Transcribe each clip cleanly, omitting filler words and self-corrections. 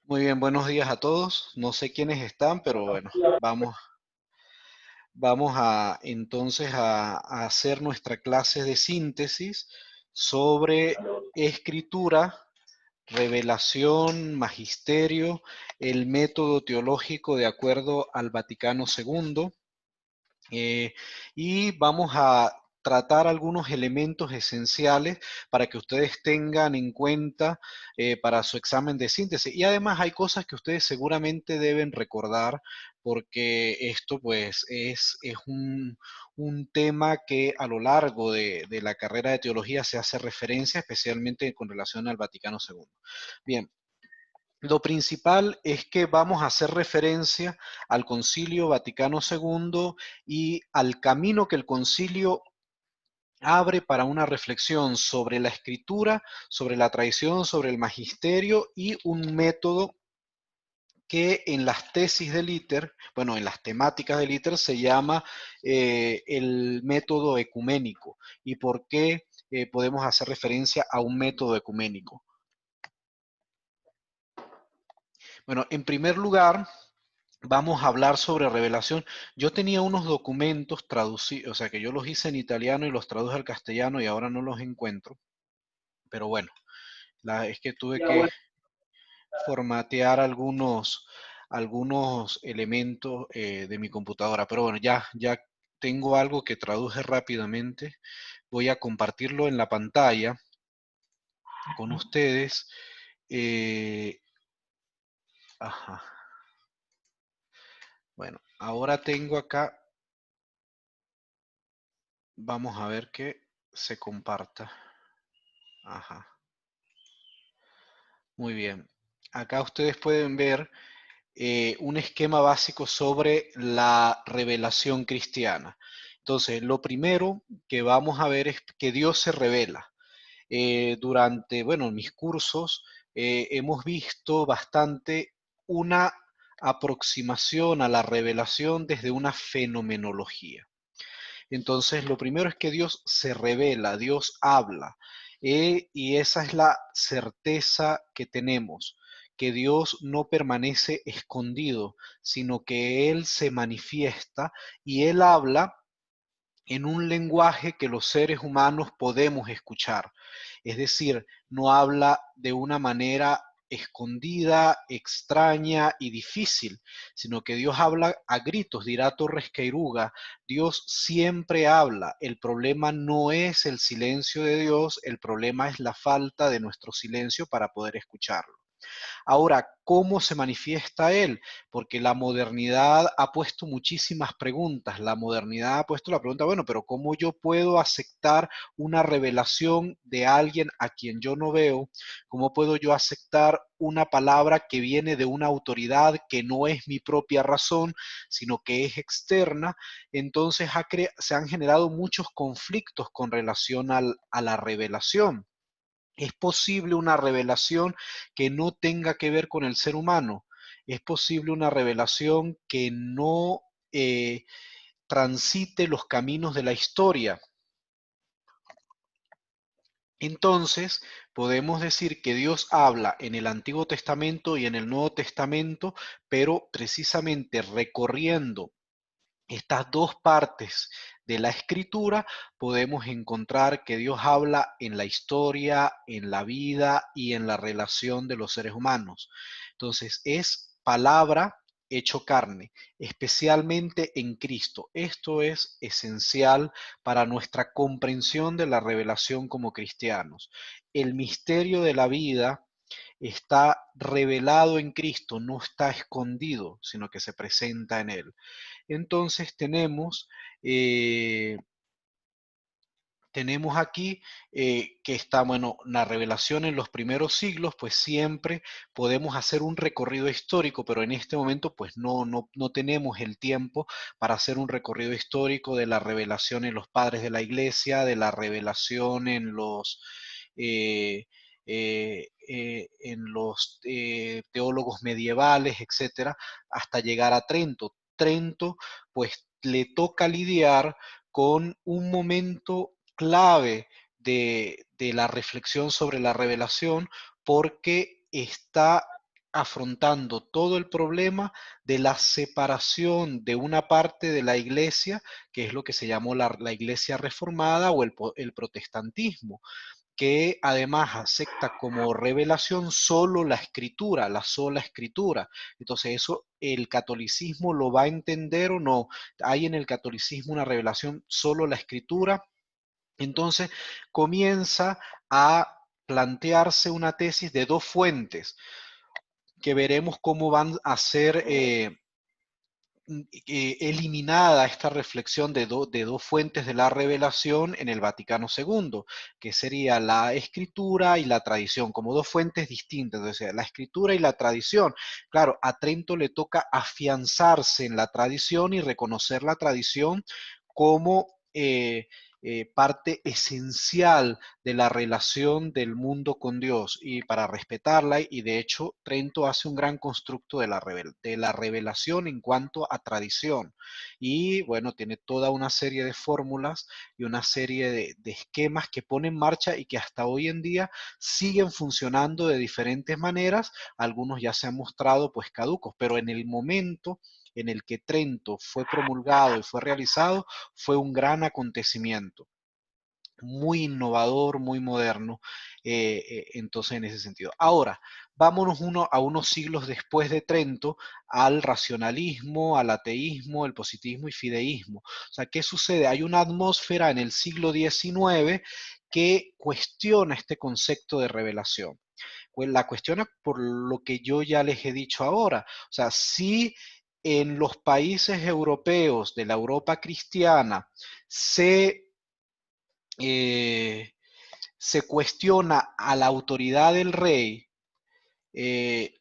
Muy bien, buenos días a todos. No sé quiénes están, pero bueno, vamos a entonces a hacer nuestra clase de síntesis sobre escritura, revelación, magisterio, el método teológico de acuerdo al Vaticano II. eh, y vamos a tratar algunos elementos esenciales para que ustedes tengan en cuenta para su examen de síntesis. Y además hay cosas que ustedes seguramente deben recordar porque esto pues es un tema que a lo largo de la carrera de teología se hace referencia, especialmente con relación al Vaticano II. Bien, lo principal es que vamos a hacer referencia al Concilio Vaticano II y al camino que el concilio abre para una reflexión sobre la escritura, sobre la tradición, sobre el magisterio y un método que en las tesis del ITER, bueno, en las temáticas del ITER se llama el método ecuménico. ¿Y por qué podemos hacer referencia a un método ecuménico? Bueno, en primer lugar, vamos a hablar sobre revelación. Yo tenía unos documentos traducidos, o sea que yo los hice en italiano y los traduje al castellano y ahora no los encuentro. Pero bueno, es que tuve que formatear algunos elementos de mi computadora. Pero bueno, ya tengo algo que traduje rápidamente. Voy a compartirlo en la pantalla con ustedes. Eh, ajá. Bueno, ahora tengo acá, vamos a ver que se comparta. Ajá, muy bien. Acá ustedes pueden ver un esquema básico sobre la revelación cristiana. Entonces, lo primero que vamos a ver es que Dios se revela. Durante, bueno, mis cursos hemos visto bastante una aproximación a la revelación desde una fenomenología. Entonces, lo primero es que Dios se revela, Dios habla, y esa es la certeza que tenemos, que Dios no permanece escondido, sino que Él se manifiesta y Él habla en un lenguaje que los seres humanos podemos escuchar. Es decir, no habla de una manera escondida, extraña y difícil, sino que Dios habla a gritos, dirá Torres Queiruga, Dios siempre habla, el problema no es el silencio de Dios, el problema es la falta de nuestro silencio para poder escucharlo. Ahora, ¿cómo se manifiesta él? Porque la modernidad ha puesto muchísimas preguntas. La modernidad ha puesto la pregunta, bueno, pero ¿cómo yo puedo aceptar una revelación de alguien a quien yo no veo? ¿Cómo puedo yo aceptar una palabra que viene de una autoridad que no es mi propia razón, sino que es externa? Entonces se han generado muchos conflictos con relación a la revelación. ¿Es posible una revelación que no tenga que ver con el ser humano? ¿Es posible una revelación que no transite los caminos de la historia? Entonces, podemos decir que Dios habla en el Antiguo Testamento y en el Nuevo Testamento, pero precisamente recorriendo estas dos partes de la escritura, podemos encontrar que Dios habla en la historia, en la vida y en la relación de los seres humanos. Entonces, es palabra hecho carne, especialmente en Cristo. Esto es esencial para nuestra comprensión de la revelación como cristianos. El misterio de la vida está revelado en Cristo, no está escondido, sino que se presenta en Él. Entonces eh, tenemos aquí que está, bueno, la revelación en los primeros siglos, pues siempre podemos hacer un recorrido histórico, pero en este momento pues no tenemos el tiempo para hacer un recorrido histórico de la revelación en los padres de la iglesia, de la revelación eh, en los teólogos medievales, etcétera, hasta llegar a Trento. Trento, pues le toca lidiar con un momento clave de la reflexión sobre la revelación porque está afrontando todo el problema de la separación de una parte de la iglesia, que es lo que se llamó la iglesia reformada o el protestantismo, que además acepta como revelación solo la escritura, la sola escritura. Entonces eso el catolicismo lo va a entender o no. Hay en el catolicismo una revelación solo la escritura. Entonces comienza a plantearse una tesis de dos fuentes que veremos cómo van a ser eliminada esta reflexión de dos fuentes de la revelación en el Vaticano II, que sería la escritura y la tradición, como dos fuentes distintas, o sea, la escritura y la tradición. Claro, a Trento le toca afianzarse en la tradición y reconocer la tradición como parte esencial de la relación del mundo con Dios y para respetarla, y de hecho Trento hace un gran constructo de la revelación en cuanto a tradición, y bueno, tiene toda una serie de fórmulas y una serie de esquemas que pone en marcha y que hasta hoy en día siguen funcionando de diferentes maneras. Algunos ya se han mostrado pues caducos, pero en el momento en el que Trento fue promulgado y fue realizado, fue un gran acontecimiento, muy innovador, muy moderno, entonces en ese sentido. Ahora, vámonos a unos siglos después de Trento, al racionalismo, al ateísmo, el positivismo y fideísmo. O sea, ¿qué sucede? Hay una atmósfera en el siglo XIX que cuestiona este concepto de revelación. Pues la cuestiona por lo que yo ya les he dicho ahora. O sea, si en los países europeos de la Europa cristiana eh, se cuestiona a la autoridad del rey, eh,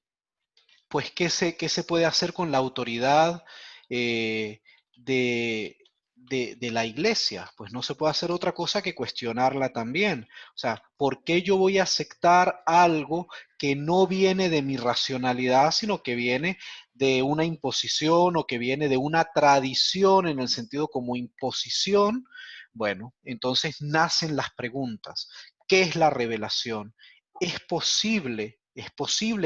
pues qué se puede hacer con la autoridad eh, de, de la iglesia. Pues no se puede hacer otra cosa que cuestionarla también. O sea, ¿por qué yo voy a aceptar algo que no viene de mi racionalidad, sino que viene de una imposición o que viene de una tradición en el sentido como imposición? Bueno, entonces nacen las preguntas. ¿Qué es la revelación? Es posible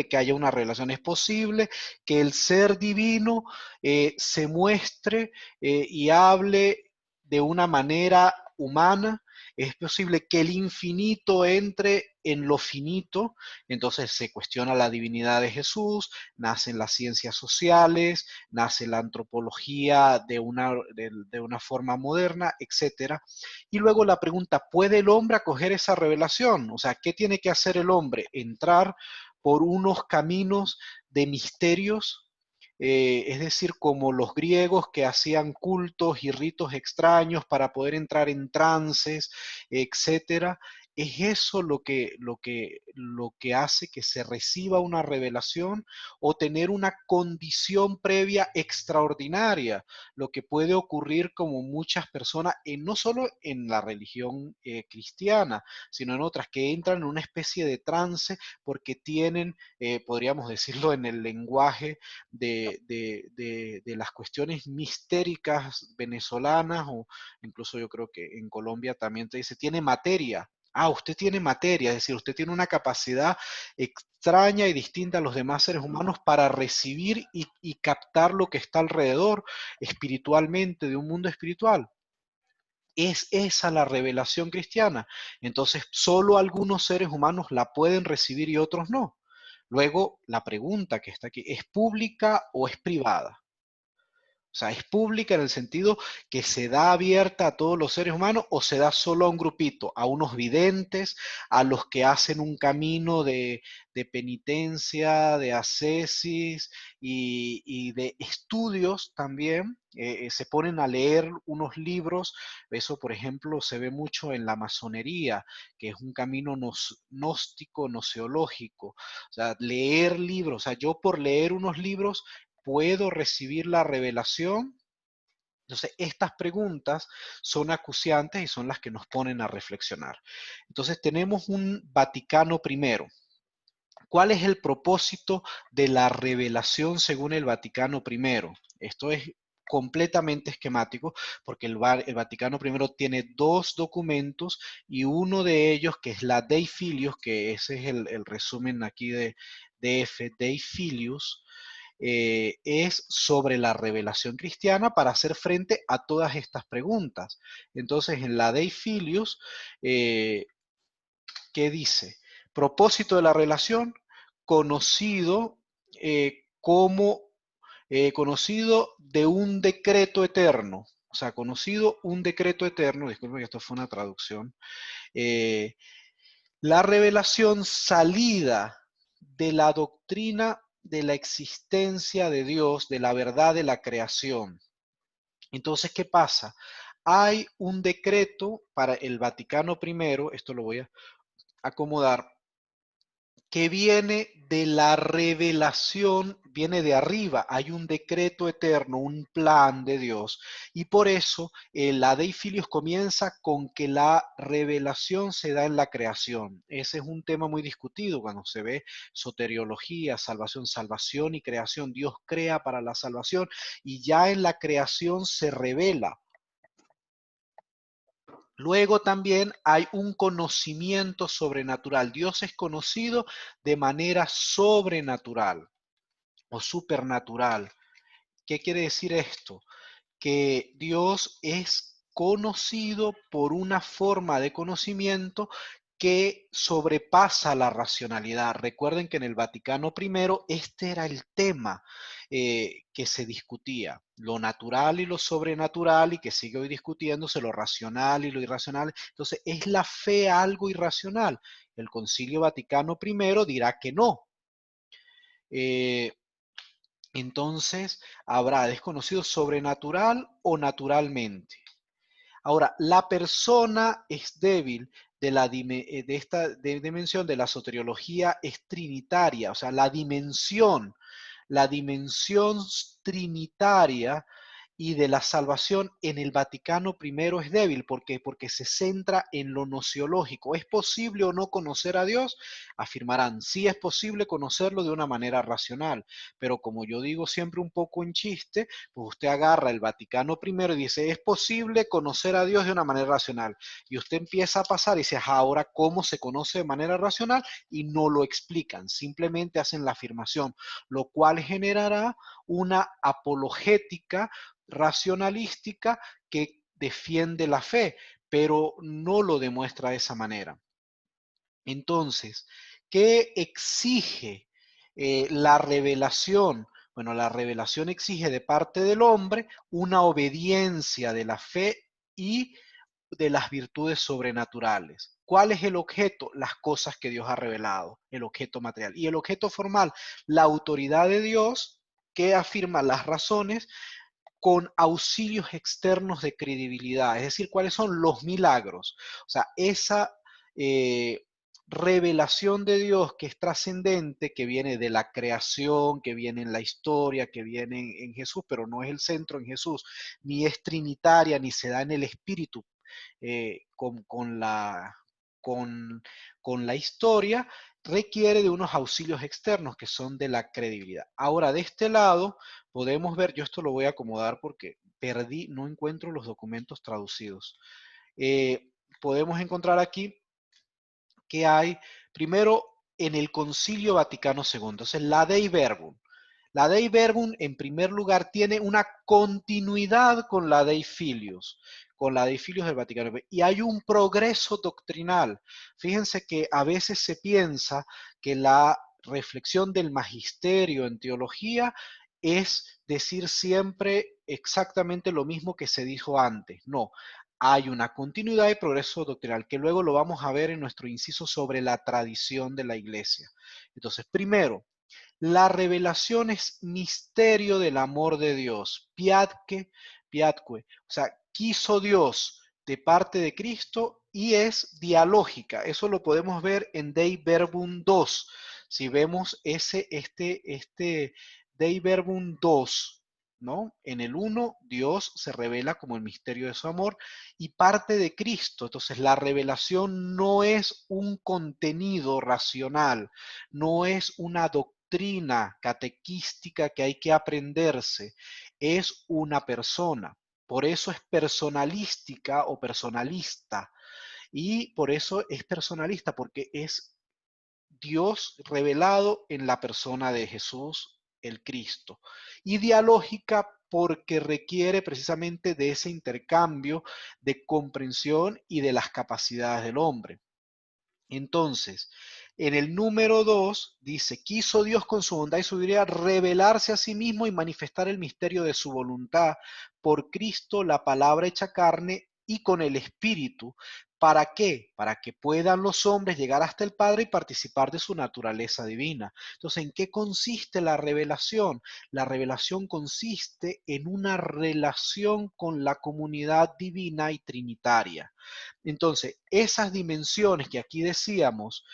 que haya una revelación, es posible que el ser divino se muestre y hable de una manera humana, es posible que el infinito entre en lo finito, entonces se cuestiona la divinidad de Jesús, nacen las ciencias sociales, nace la antropología de una forma moderna, etcétera. Y luego la pregunta, ¿puede el hombre acoger esa revelación? O sea, ¿qué tiene que hacer el hombre? Entrar por unos caminos de misterios, es decir, como los griegos que hacían cultos y ritos extraños para poder entrar en trances, etcétera. ¿Es eso lo que hace que se reciba una revelación o tener una condición previa extraordinaria? Lo que puede ocurrir como muchas personas, no solo en la religión cristiana, sino en otras que entran en una especie de trance porque tienen, podríamos decirlo en el lenguaje de las cuestiones mistéricas venezolanas, o incluso yo creo que en Colombia también te dice, tiene materia. Ah, usted tiene materia, es decir, usted tiene una capacidad extraña y distinta a los demás seres humanos para recibir y captar lo que está alrededor espiritualmente, de un mundo espiritual. ¿Es esa la revelación cristiana? Entonces, solo algunos seres humanos la pueden recibir y otros no. Luego, la pregunta que está aquí, ¿es pública o es privada? O sea, ¿es pública en el sentido que se da abierta a todos los seres humanos o se da solo a un grupito, a unos videntes, a los que hacen un camino de penitencia, de ascesis y de estudios también? Se ponen a leer unos libros, eso por ejemplo se ve mucho en la masonería, que es un camino gnóstico, gnoseológico, o sea, leer libros, o sea, yo por leer unos libros ¿puedo recibir la revelación? Entonces, estas preguntas son acuciantes y son las que nos ponen a reflexionar. Entonces, tenemos un Vaticano primero. ¿Cuál es el propósito de la revelación según el Vaticano primero? Esto es completamente esquemático, porque el Vaticano I tiene dos documentos y uno de ellos, que es la Dei Filius, que ese es el resumen aquí de DF, Dei Filius, es sobre la revelación cristiana para hacer frente a todas estas preguntas. Entonces, en la Dei Filius, ¿qué dice? Propósito de la relación, conocido como conocido de un decreto eterno. O sea, conocido un decreto eterno, disculpen que esto fue una traducción, eh, la revelación salida de la doctrina de la existencia de Dios, de la verdad de la creación. Entonces, ¿qué pasa? Hay un decreto para el Vaticano I, esto lo voy a acomodar, que viene de la revelación, viene de arriba, hay un decreto eterno, un plan de Dios, y por eso la Dei Filius comienza con que la revelación se da en la creación. Ese es un tema muy discutido cuando se ve soteriología, salvación, salvación y creación. Dios crea para la salvación y ya en la creación se revela. Luego también hay un conocimiento sobrenatural. Dios es conocido de manera sobrenatural o supernatural. ¿Qué quiere decir esto? Que Dios es conocido por una forma de conocimiento que sobrepasa la racionalidad. Recuerden que en el Vaticano I este era el tema que se discutía, lo natural y lo sobrenatural, y que sigue hoy discutiéndose lo racional y lo irracional. Entonces, ¿es la fe algo irracional? El Concilio Vaticano I dirá que no. Eh, entonces, habrá desconocido sobrenatural o naturalmente. Ahora, la persona es débil de esta dimensión de la soteriología es trinitaria, o sea, la dimensión trinitaria y de la salvación en el Vaticano I es débil. ¿Por qué? Porque se centra en lo nociológico. ¿Es posible o no conocer a Dios? Afirmarán, sí es posible conocerlo de una manera racional, pero como yo digo siempre un poco en chiste, pues usted agarra el Vaticano I y dice, es posible conocer a Dios de una manera racional. Y usted empieza a pasar y dice, ahora, ¿cómo se conoce de manera racional? Y no lo explican, simplemente hacen la afirmación, lo cual generará una apologética racionalística que defiende la fe, pero no lo demuestra de esa manera. Entonces, ¿qué exige la revelación? Bueno, la revelación exige de parte del hombre una obediencia de la fe y de las virtudes sobrenaturales. ¿Cuál es el objeto? Las cosas que Dios ha revelado, el objeto material. Y el objeto formal, la autoridad de Dios que afirma las razones con auxilios externos de credibilidad, es decir, cuáles son los milagros. O sea, esa eh, revelación de Dios que es trascendente, que viene de la creación, que viene en la historia, que viene en Jesús, pero no es el centro en Jesús, ni es trinitaria, ni se da en el Espíritu con, con la historia, requiere de unos auxilios externos que son de la credibilidad. Ahora, de este lado, podemos ver, yo esto lo voy a acomodar porque perdí, no encuentro los documentos traducidos. Podemos encontrar aquí que hay, primero, en el Concilio Vaticano II, entonces la Dei Verbum. La Dei Verbum, en primer lugar, tiene una continuidad con la Dei Filius, del Vaticano. Y hay un progreso doctrinal. Fíjense que a veces se piensa que la reflexión del magisterio en teología es decir siempre exactamente lo mismo que se dijo antes. No, hay una continuidad y progreso doctrinal, que luego lo vamos a ver en nuestro inciso sobre la tradición de la iglesia. Entonces, primero, la revelación es misterio del amor de Dios. Piatque. O sea, quiso Dios de parte de Cristo y es dialógica. Eso lo podemos ver en Dei Verbum 2. Si vemos este Dei Verbum 2, ¿no? En el 1, Dios se revela como el misterio de su amor y parte de Cristo. Entonces, la revelación no es un contenido racional, no es una doctrina catequística que hay que aprenderse, es una persona. Por eso es personalística o personalista. Y por eso es personalista, porque es Dios revelado en la persona de Jesús, el Cristo. Y dialógica porque requiere precisamente de ese intercambio de comprensión y de las capacidades del hombre. Entonces, en el número 2 dice, quiso Dios con su bondad y su sabiduría revelarse a sí mismo y manifestar el misterio de su voluntad por Cristo, la palabra hecha carne y con el Espíritu. ¿Para qué? Para que puedan los hombres llegar hasta el Padre y participar de su naturaleza divina. Entonces, ¿en qué consiste la revelación? La revelación consiste en una relación con la comunidad divina y trinitaria. Entonces, esas dimensiones que aquí decíamos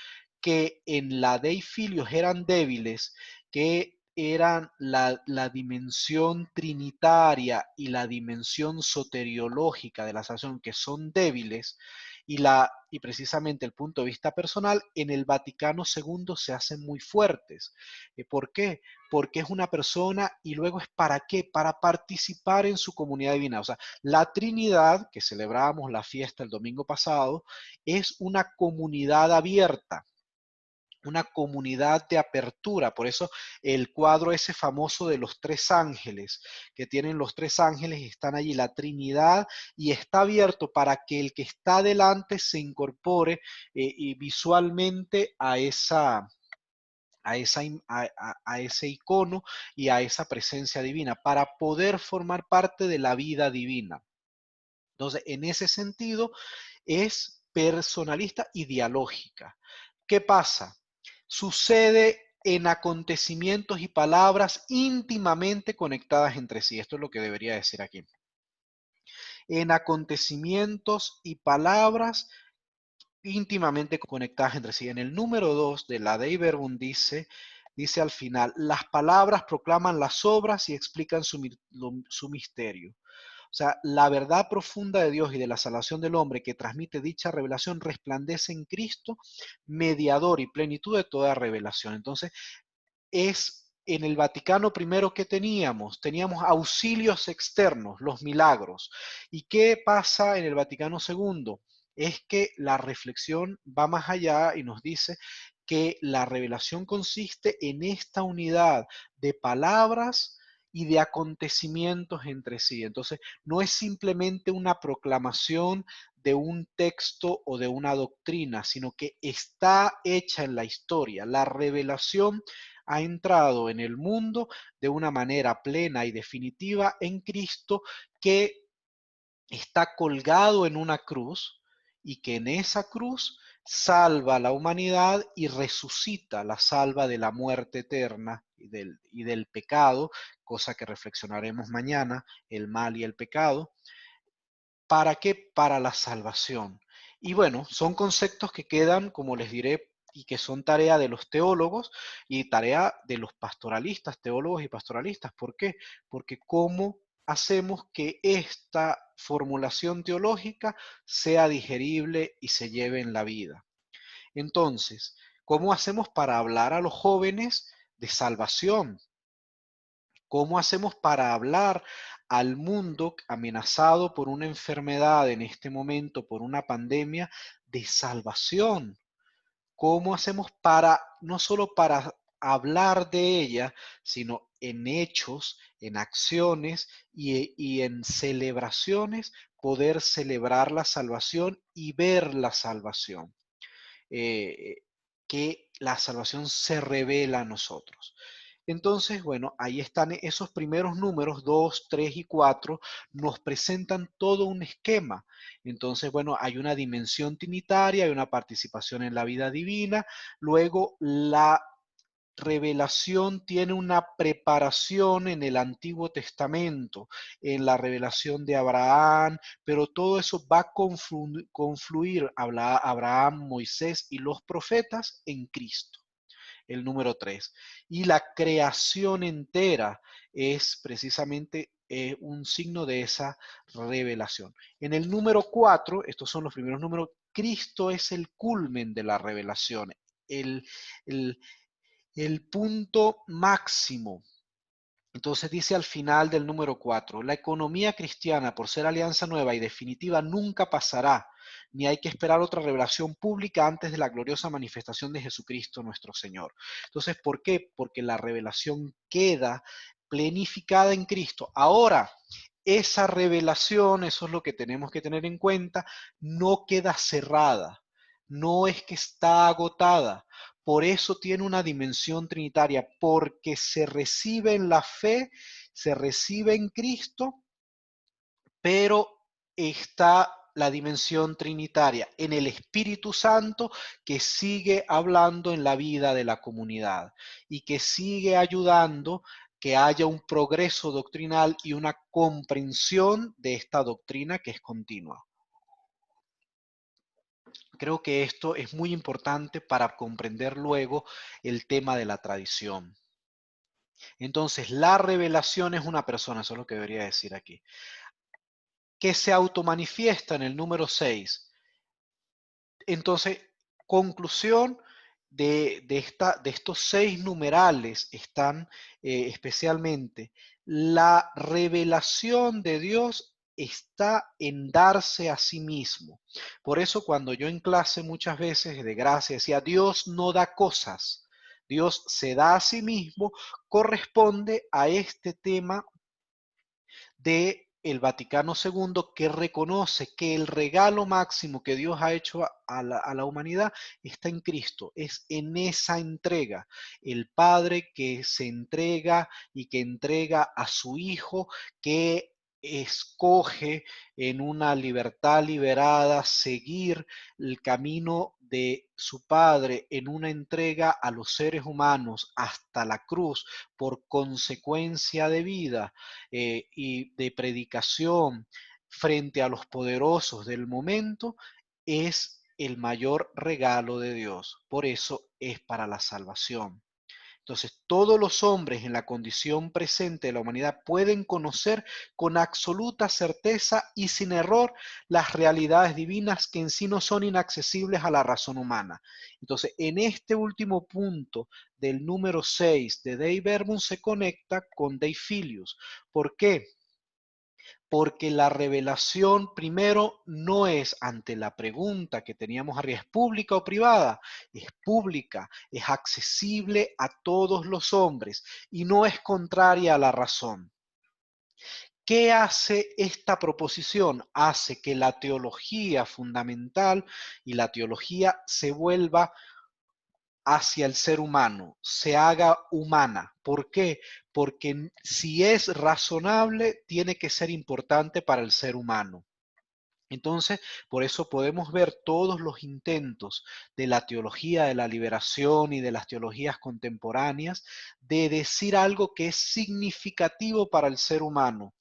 que en la Dei Filius eran débiles, que eran la dimensión trinitaria y la dimensión soteriológica de la salvación, que son débiles, y precisamente el punto de vista personal, en el Vaticano II se hacen muy fuertes. ¿Por qué? Porque es una persona y luego es para qué, para participar en su comunidad divina. O sea, la Trinidad, que celebramos la fiesta el domingo pasado, es una comunidad abierta, una comunidad de apertura. Por eso el cuadro ese famoso de los tres ángeles, que tienen los tres ángeles, están allí, la Trinidad, y está abierto para que el que está delante se incorpore y visualmente a ese icono y a esa presencia divina, para poder formar parte de la vida divina. Entonces, en ese sentido, es personalista y dialógica. ¿Qué pasa? Sucede en acontecimientos y palabras íntimamente conectadas entre sí. Esto es lo que debería decir aquí. En acontecimientos y palabras íntimamente conectadas entre sí. En el número 2 de la Dei Verbum dice al final, las palabras proclaman las obras y explican su misterio. O sea, la verdad profunda de Dios y de la salvación del hombre que transmite dicha revelación resplandece en Cristo, mediador y plenitud de toda revelación. Entonces, es en el Vaticano primero que teníamos auxilios externos, los milagros. ¿Y qué pasa en el Vaticano segundo? Es que la reflexión va más allá y nos dice que la revelación consiste en esta unidad de palabras y de acontecimientos entre sí. Entonces, no es simplemente una proclamación de un texto o de una doctrina, sino que está hecha en la historia. La revelación ha entrado en el mundo de una manera plena y definitiva en Cristo, que está colgado en una cruz y que en esa cruz salva a la humanidad y resucita, la salva de la muerte eterna y del pecado, cosa que reflexionaremos mañana, el mal y el pecado. ¿Para qué? Para la salvación. Y bueno, son conceptos que quedan, como les diré, y que son tarea de los teólogos y tarea de los pastoralistas, teólogos y pastoralistas. ¿Por qué? Porque cómo hacemos que esta formulación teológica sea digerible y se lleve en la vida. Entonces, ¿cómo hacemos para hablar a los jóvenes de salvación? ¿Cómo hacemos para hablar al mundo amenazado por una enfermedad en este momento, por una pandemia, de salvación? ¿Cómo hacemos para, no solo para hablar de ella, sino en hechos, en acciones y en celebraciones, poder celebrar la salvación y ver la salvación? eh, que la salvación se revela a nosotros. Entonces, bueno, ahí están esos primeros números, 2, 3 y 4, nos presentan todo un esquema. Entonces, bueno, hay una dimensión trinitaria, hay una participación en la vida divina, luego la revelación tiene una preparación en el Antiguo Testamento, en la revelación de Abraham, pero todo eso va a confluir Abraham, Moisés y los profetas en Cristo, el número 3. Y la creación entera es precisamente un signo de esa revelación. En el número 4, estos son los primeros números, Cristo es el culmen de la revelación, el, el, el punto máximo Entonces dice al final del número 4: la economía cristiana, por ser alianza nueva y definitiva, nunca pasará, ni hay que esperar otra revelación pública antes de la gloriosa manifestación de Jesucristo nuestro Señor. Entonces, ¿por qué? Porque la revelación queda plenificada en Cristo. Ahora, esa revelación, eso es lo que tenemos que tener en cuenta, no queda cerrada, no es que está agotada. Por eso tiene una dimensión trinitaria, porque se recibe en la fe, se recibe en Cristo, pero está la dimensión trinitaria en el Espíritu Santo que sigue hablando en la vida de la comunidad y que sigue ayudando que haya un progreso doctrinal y una comprensión de esta doctrina que es continua. Creo que esto es muy importante para comprender luego el tema de la tradición. Entonces, la revelación es una persona, eso es lo que debería decir aquí, que se automanifiesta en el número 6. Entonces, conclusión de estos 6 numerales están especialmente, la revelación de Dios está en darse a sí mismo. Por eso cuando yo en clase muchas veces de gracia decía, Dios no da cosas, Dios se da a sí mismo, corresponde a este tema de el Vaticano II, que reconoce que el regalo máximo que Dios ha hecho a la humanidad está en Cristo, es en esa entrega. El Padre que se entrega y que entrega a su Hijo, que escoge en una libertad liberada seguir el camino de su Padre en una entrega a los seres humanos hasta la cruz por consecuencia de vida y de predicación frente a los poderosos del momento, es el mayor regalo de Dios. Por eso es para la salvación. Entonces, todos los hombres en la condición presente de la humanidad pueden conocer con absoluta certeza y sin error las realidades divinas que en sí no son inaccesibles a la razón humana. Entonces, en este último punto del número 6 de Dei Verbum se conecta con Dei Filius. ¿Por qué? Porque la revelación primero no es ante la pregunta que teníamos arriba, ¿es pública o privada? Es pública, es accesible a todos los hombres y no es contraria a la razón. ¿Qué hace esta proposición? Hace que la teología fundamental y la teología se vuelva hacia el ser humano, se haga humana. ¿Por qué? Porque si es razonable, tiene que ser importante para el ser humano. Entonces, por eso podemos ver todos los intentos de la teología de la liberación y de las teologías contemporáneas de decir algo que es significativo para el ser humano.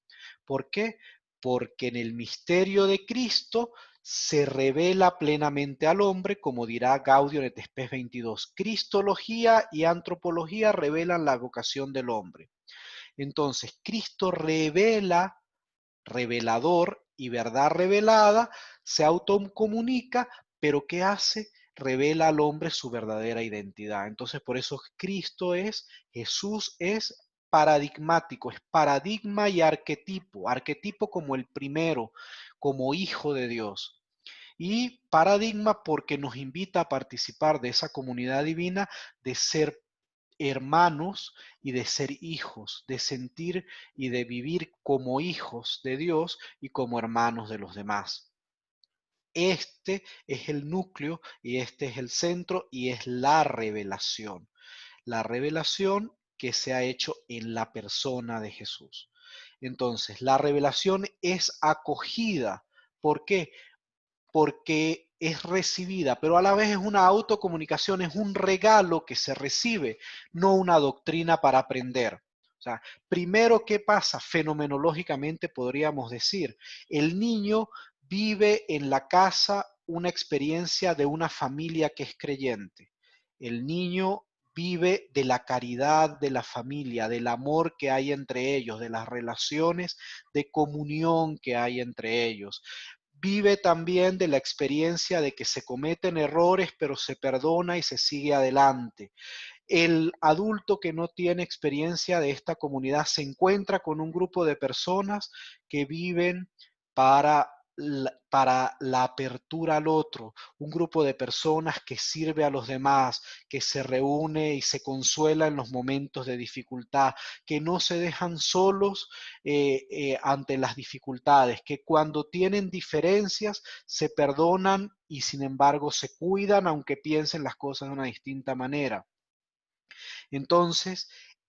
¿Por qué? Porque en el misterio de Cristo se revela plenamente al hombre, como dirá Gaudio en el Spes 22. Cristología y antropología revelan la vocación del hombre. Entonces, Cristo revela, revelador y verdad revelada, se autocomunica, pero ¿qué hace? Revela al hombre su verdadera identidad. Entonces, por eso Cristo es, Jesús es paradigmático, es paradigma y arquetipo, arquetipo como el primero, como hijo de Dios. Y paradigma porque nos invita a participar de esa comunidad divina, de ser hermanos y de ser hijos, de sentir y de vivir como hijos de Dios y como hermanos de los demás. Este es el núcleo y este es el centro y es la revelación. La revelación que se ha hecho en la persona de Jesús. Entonces, la revelación es acogida. ¿Por qué? Porque es recibida, pero a la vez es una autocomunicación, es un regalo que se recibe, no una doctrina para aprender. O sea, primero, ¿qué pasa? Fenomenológicamente podríamos decir, el niño vive en la casa una experiencia de una familia que es creyente. El niño vive de la caridad de la familia, del amor que hay entre ellos, de las relaciones de comunión que hay entre ellos. Vive también de la experiencia de que se cometen errores, pero se perdona y se sigue adelante. El adulto que no tiene experiencia de esta comunidad se encuentra con un grupo de personas que viven para la apertura al otro, un grupo de personas que sirve a los demás, que se reúne y se consuela en los momentos de dificultad, que no se dejan solos ante las dificultades, que cuando tienen diferencias se perdonan y sin embargo se cuidan aunque piensen las cosas de una distinta manera. Entonces,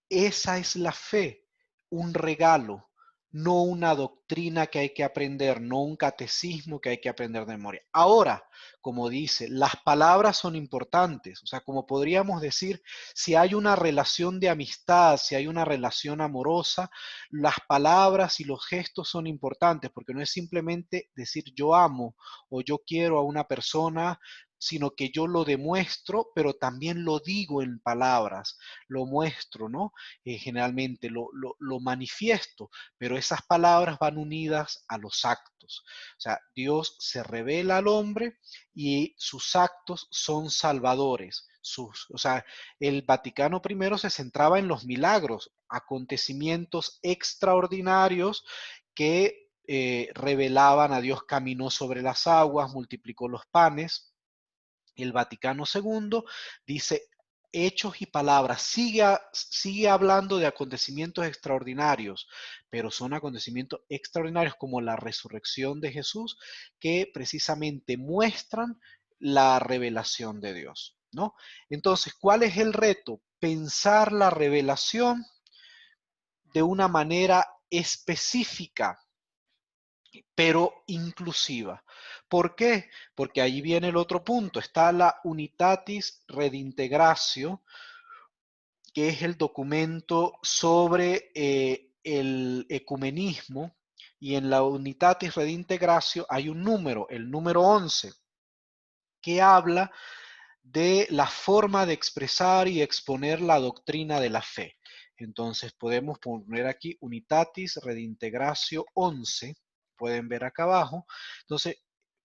esa es la fe, un regalo, no una doctrina que hay que aprender, no un catecismo que hay que aprender de memoria. Ahora, como dice, las palabras son importantes, o sea, como podríamos decir, si hay una relación de amistad, si hay una relación amorosa, las palabras y los gestos son importantes, porque no es simplemente decir yo amo o yo quiero a una persona, sino que yo lo demuestro, pero también lo digo en palabras, lo muestro, ¿no? Generalmente lo manifiesto, pero esas palabras van unidas a los actos. O sea, Dios se revela al hombre y sus actos son salvadores. O sea, el Vaticano I se centraba en los milagros, acontecimientos extraordinarios que revelaban a Dios, caminó sobre las aguas, multiplicó los panes. El Vaticano II dice hechos y palabras, sigue hablando de acontecimientos extraordinarios, pero son acontecimientos extraordinarios como la resurrección de Jesús que precisamente muestran la revelación de Dios, ¿no? Entonces, ¿cuál es el reto? Pensar la revelación de una manera específica, pero inclusiva. ¿Por qué? Porque ahí viene el otro punto. Está la Unitatis Redintegratio, que es el documento sobre el ecumenismo, y en la Unitatis Redintegratio hay un número, el número 11, que habla de la forma de expresar y exponer la doctrina de la fe. Entonces podemos poner aquí Unitatis Redintegratio 11, pueden ver acá abajo. Entonces,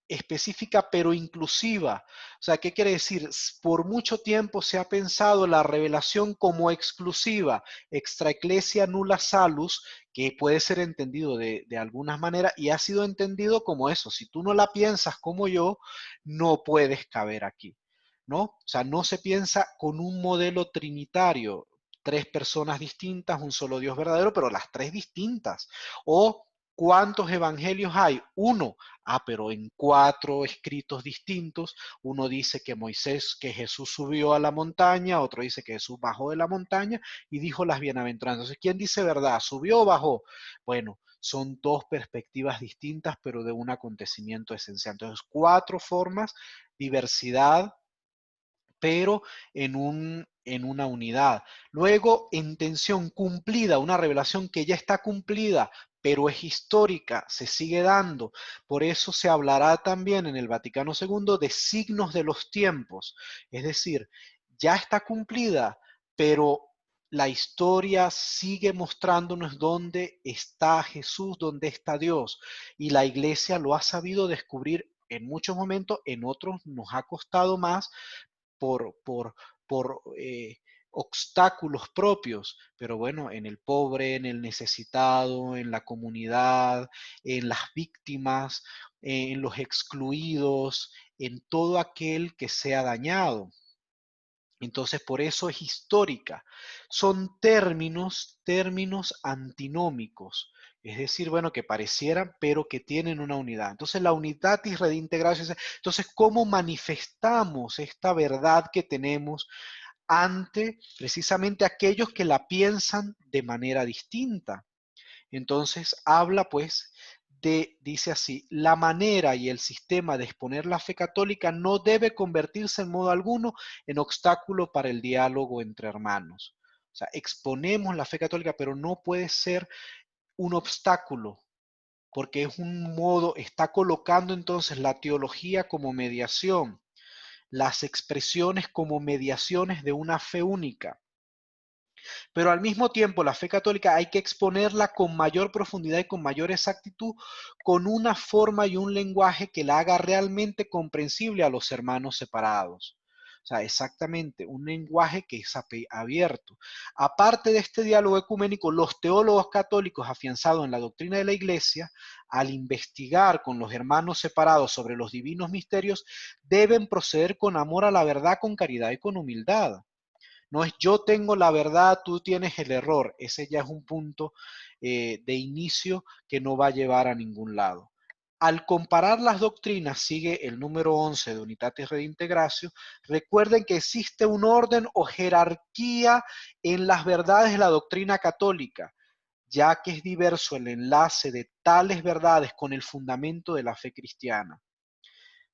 específica pero inclusiva. O sea, ¿qué quiere decir? Por mucho tiempo se ha pensado la revelación como exclusiva, extra ecclesia nulla salus, que puede ser entendido de algunas maneras y ha sido entendido como eso. Si tú no la piensas como yo, no puedes caber aquí, ¿no? O sea, no se piensa con un modelo trinitario, tres personas distintas, un solo Dios verdadero, pero las tres distintas. O ¿cuántos evangelios hay? Uno. Ah, pero en cuatro escritos distintos, uno dice que Jesús subió a la montaña, otro dice que Jesús bajó de la montaña y dijo las bienaventuranzas. Entonces, ¿quién dice verdad? ¿Subió o bajó? Bueno, son dos perspectivas distintas, pero de un acontecimiento esencial. Entonces, cuatro formas, diversidad, pero en una unidad. Luego, intención cumplida, una revelación que ya está cumplida, pero es histórica, se sigue dando. Por eso se hablará también en el Vaticano II de signos de los tiempos. Es decir, ya está cumplida, pero la historia sigue mostrándonos dónde está Jesús, dónde está Dios. Y la iglesia lo ha sabido descubrir en muchos momentos, en otros nos ha costado más, por, por, por obstáculos propios, pero bueno, en el pobre, en el necesitado, en la comunidad, en las víctimas, en los excluidos, en todo aquel que sea dañado. Entonces, por eso es histórica. Son términos antinómicos, es decir, bueno, que parecieran, pero que tienen una unidad. Entonces, la unitatis redintegratio. Entonces, ¿cómo manifestamos esta verdad que tenemos ante precisamente aquellos que la piensan de manera distinta? Entonces habla pues dice así, la manera y el sistema de exponer la fe católica no debe convertirse en modo alguno en obstáculo para el diálogo entre hermanos. O sea, exponemos la fe católica, pero no puede ser un obstáculo, porque es un modo, está colocando entonces la teología como mediación, las expresiones como mediaciones de una fe única. Pero al mismo tiempo la fe católica hay que exponerla con mayor profundidad y con mayor exactitud, con una forma y un lenguaje que la haga realmente comprensible a los hermanos separados. O sea, exactamente, un lenguaje que es abierto. Aparte de este diálogo ecuménico, los teólogos católicos afianzados en la doctrina de la Iglesia, al investigar con los hermanos separados sobre los divinos misterios, deben proceder con amor a la verdad, con caridad y con humildad. No es yo tengo la verdad, tú tienes el error. Ese ya es un punto de inicio que no va a llevar a ningún lado. Al comparar las doctrinas, sigue el número 11 de Unitatis Redintegratio, recuerden que existe un orden o jerarquía en las verdades de la doctrina católica, ya que es diverso el enlace de tales verdades con el fundamento de la fe cristiana.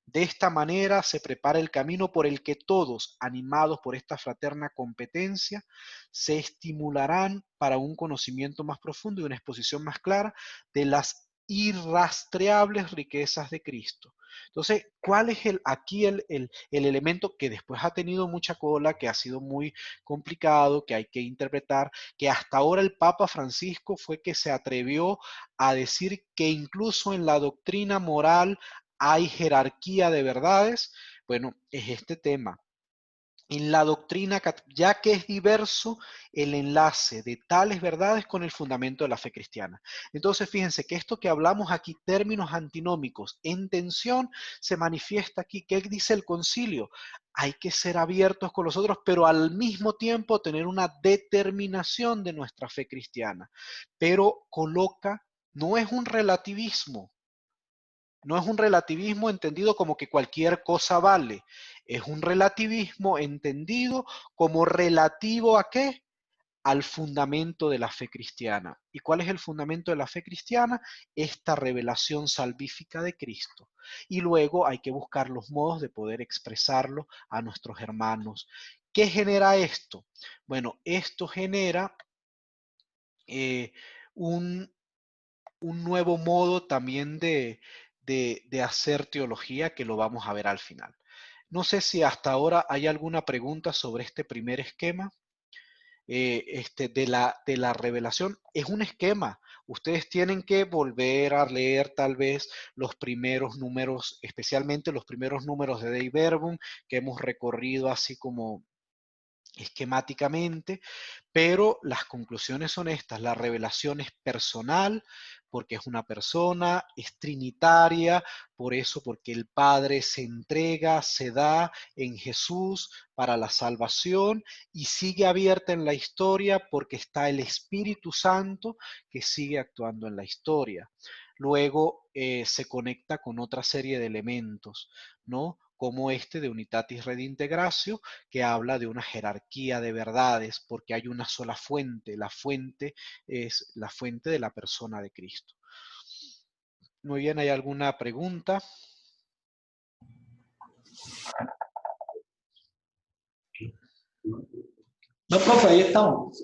De esta manera se prepara el camino por el que todos, animados por esta fraterna competencia, se estimularán para un conocimiento más profundo y una exposición más clara de las irrastreables riquezas de Cristo. Entonces, ¿cuál es aquí el elemento que después ha tenido mucha cola, que ha sido muy complicado, que hay que interpretar, que hasta ahora el Papa Francisco fue que se atrevió a decir que incluso en la doctrina moral hay jerarquía de verdades? Bueno, es este tema. En la doctrina, ya que es diverso el enlace de tales verdades con el fundamento de la fe cristiana. Entonces, fíjense que esto que hablamos aquí, términos antinómicos en tensión, se manifiesta aquí. ¿Qué dice el concilio? Hay que ser abiertos con los otros, pero al mismo tiempo tener una determinación de nuestra fe cristiana. Pero coloca, no es un relativismo, no es un relativismo entendido como que cualquier cosa vale. Es un relativismo entendido como relativo ¿a qué? Al fundamento de la fe cristiana. ¿Y cuál es el fundamento de la fe cristiana? Esta revelación salvífica de Cristo. Y luego hay que buscar los modos de poder expresarlo a nuestros hermanos. ¿Qué genera esto? Bueno, esto genera eh, un, un nuevo modo también de hacer teología, que lo vamos a ver al final. No sé si hasta ahora hay alguna pregunta sobre este primer esquema de la revelación. Es un esquema. Ustedes tienen que volver a leer tal vez los primeros números, especialmente los primeros números de Dei Verbum, que hemos recorrido así como esquemáticamente, pero las conclusiones son estas: la revelación es personal, porque es una persona, es trinitaria, por eso, porque el Padre se entrega, se da en Jesús para la salvación, y sigue abierta en la historia porque está el Espíritu Santo que sigue actuando en la historia. Luego se conecta con otra serie de elementos, ¿no? Como este de Unitatis Redintegratio, que habla de una jerarquía de verdades, porque hay una sola fuente. La fuente es la fuente de la persona de Cristo. Muy bien, ¿hay alguna pregunta? No, profe, ahí estamos.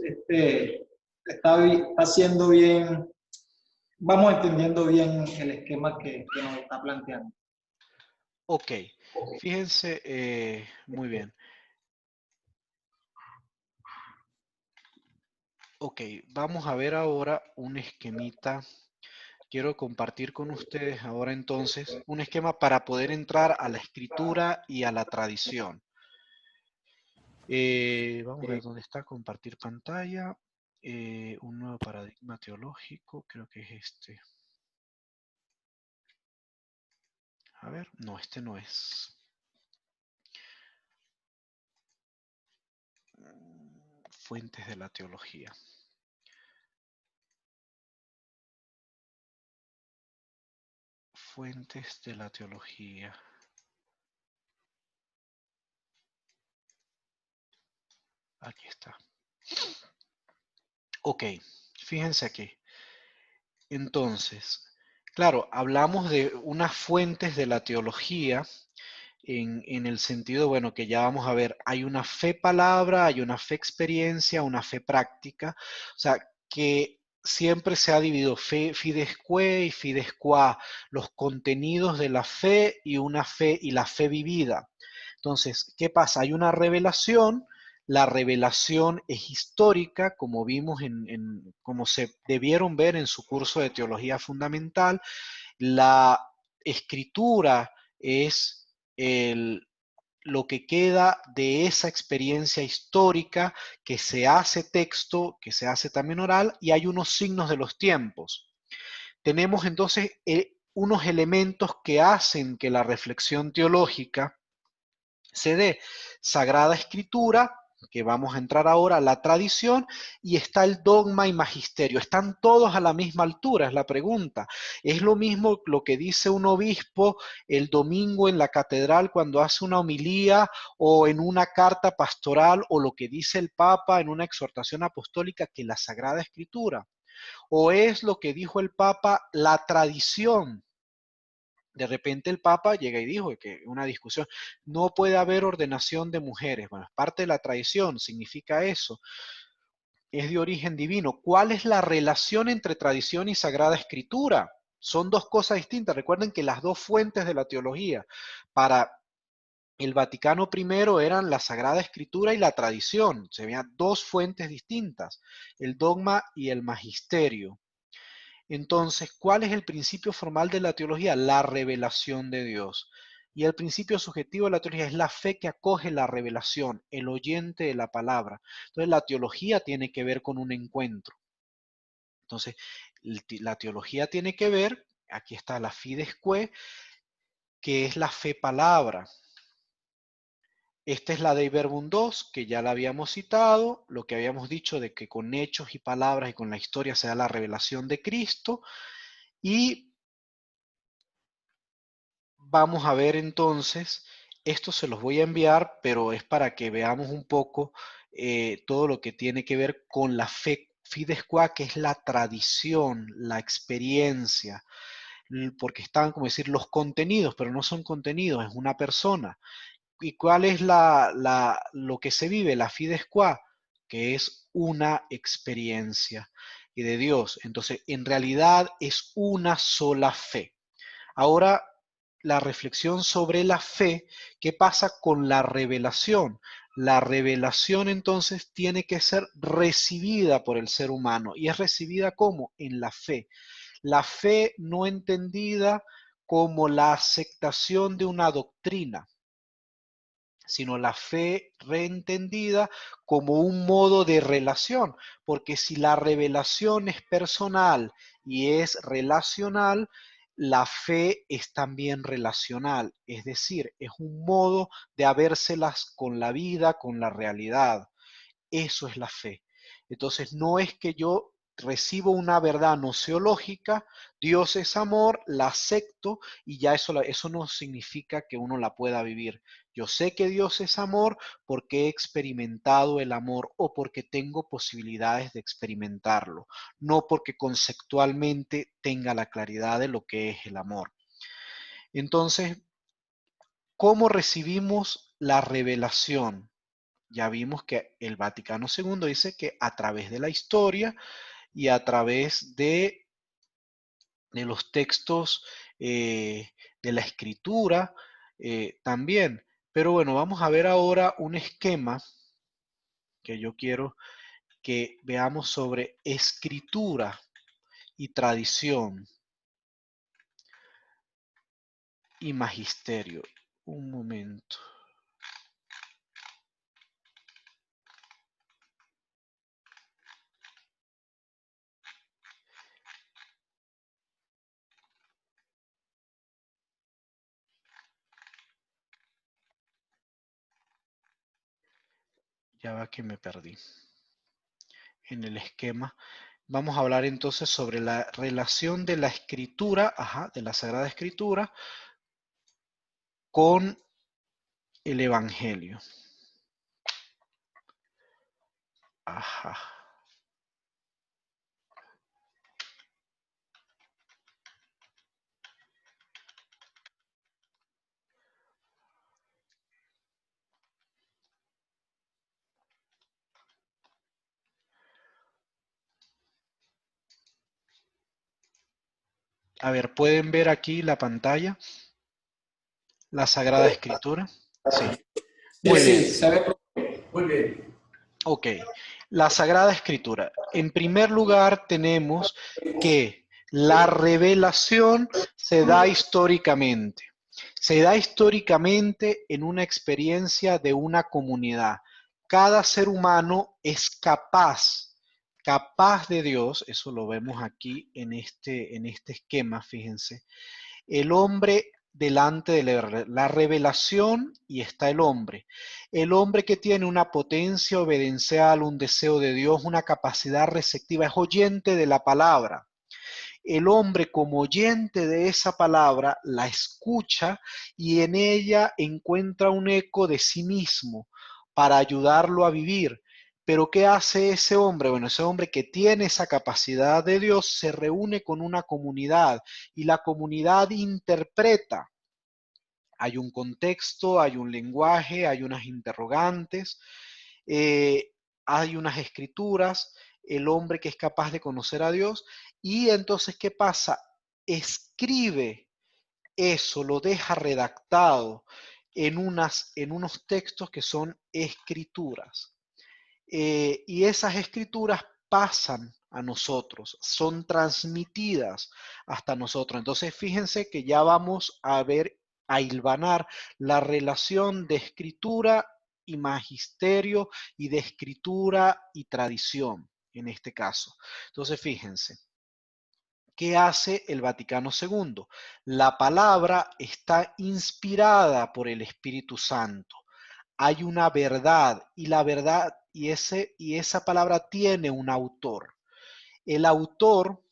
Está haciendo bien, vamos entendiendo bien el esquema que nos está planteando. Ok, fíjense, muy bien. Ok, vamos a ver ahora un esquemita. Quiero compartir con ustedes ahora entonces un esquema para poder entrar a la escritura y a la tradición. Vamos a ver dónde está, compartir pantalla. Un nuevo paradigma teológico, creo que es este. A ver, no, este no es. Fuentes de la teología. Fuentes de la teología. Aquí está. Ok, fíjense aquí. Entonces, claro, hablamos de unas fuentes de la teología en el sentido, bueno, que ya vamos a ver, hay una fe palabra, hay una fe experiencia, una fe práctica, o sea, que siempre se ha dividido fe, fides que y fides qua, los contenidos de la fe y una fe y la fe vivida. Entonces, ¿qué pasa? Hay una revelación. La revelación es histórica, como vimos como se debieron ver en su curso de teología fundamental. La escritura es el, lo que queda de esa experiencia histórica que se hace texto, que se hace también oral, y hay unos signos de los tiempos. Tenemos entonces unos elementos que hacen que la reflexión teológica se dé: Sagrada Escritura, que vamos a entrar ahora, la tradición, y está el dogma y magisterio. ¿Están todos a la misma altura? Es la pregunta. ¿Es lo mismo lo que dice un obispo el domingo en la catedral cuando hace una homilía o en una carta pastoral, o lo que dice el Papa en una exhortación apostólica, que la Sagrada Escritura? ¿O es lo que dijo el Papa la tradición? De repente el Papa llega y dijo que una discusión, no puede haber ordenación de mujeres. Bueno, es parte de la tradición, significa eso. Es de origen divino. ¿Cuál es la relación entre tradición y Sagrada Escritura? Son dos cosas distintas. Recuerden que las dos fuentes de la teología para el Vaticano I eran la Sagrada Escritura y la tradición. Se veían dos fuentes distintas, el dogma y el magisterio. Entonces, ¿cuál es el principio formal de la teología? La revelación de Dios. Y el principio subjetivo de la teología es la fe que acoge la revelación, el oyente de la palabra. Entonces, la teología tiene que ver con un encuentro. Entonces, la teología tiene que ver, aquí está la fides quae, que es la fe palabra. Esta es la Dei Verbum 2, que ya la habíamos citado, lo que habíamos dicho de que con hechos y palabras y con la historia se da la revelación de Cristo. Y vamos a ver entonces, esto se los voy a enviar, pero es para que veamos un poco todo lo que tiene que ver con la fe fides quae, que es la tradición, la experiencia, porque están, como decir, los contenidos, pero no son contenidos, es una persona. ¿Y cuál es lo que se vive, la fides quae? Que es una experiencia y de Dios. Entonces, en realidad es una sola fe. Ahora, la reflexión sobre la fe, ¿qué pasa con la revelación? La revelación entonces tiene que ser recibida por el ser humano. ¿Y es recibida cómo? En la fe. La fe no entendida como la aceptación de una doctrina, sino la fe reentendida como un modo de relación, porque si la revelación es personal y es relacional, la fe es también relacional, es decir, es un modo de habérselas con la vida, con la realidad. Eso es la fe. Entonces, no es que yo recibo una verdad nociológica, Dios es amor, la acepto y ya eso no significa que uno la pueda vivir. Yo sé que Dios es amor porque he experimentado el amor o porque tengo posibilidades de experimentarlo, no porque conceptualmente tenga la claridad de lo que es el amor. Entonces, ¿cómo recibimos la revelación? Ya vimos que el Vaticano II dice que a través de la historia y a través de los textos de la escritura también. Pero bueno, vamos a ver ahora un esquema que yo quiero que veamos sobre escritura y tradición y magisterio. Un momento. Ya va que me perdí en el esquema. Vamos a hablar entonces sobre la relación de la escritura, de la Sagrada Escritura, con el Evangelio. Ajá. A ver, ¿pueden ver aquí la pantalla? La Sagrada Escritura. Sí. Sí, Muy sí, bien. se ve muy bien. Ok. La Sagrada Escritura. En primer lugar, tenemos que la revelación se da históricamente. Se da históricamente en una experiencia de una comunidad. Cada ser humano es capaz de Dios, eso lo vemos aquí en este esquema, fíjense. El hombre delante de la revelación y está el hombre. El hombre que tiene una potencia obedencial, un deseo de Dios, una capacidad receptiva, es oyente de la palabra. El hombre como oyente de esa palabra la escucha y en ella encuentra un eco de sí mismo para ayudarlo a vivir. Pero ¿qué hace ese hombre? Bueno, ese hombre que tiene esa capacidad de Dios se reúne con una comunidad y la comunidad interpreta. Hay un contexto, hay un lenguaje, hay unas interrogantes, eh, hay unas escrituras, el hombre que es capaz de conocer a Dios, y entonces, ¿qué pasa? Escribe eso, lo deja redactado en unos textos que son escrituras. Y esas escrituras pasan a nosotros, son transmitidas hasta nosotros. Entonces, fíjense que ya vamos a ver, a hilvanar la relación de escritura y magisterio y de escritura y tradición en este caso. Entonces, fíjense. ¿Qué hace el Vaticano II? La palabra está inspirada por el Espíritu Santo. Hay una verdad y la verdad y esa palabra tiene un autor. El autor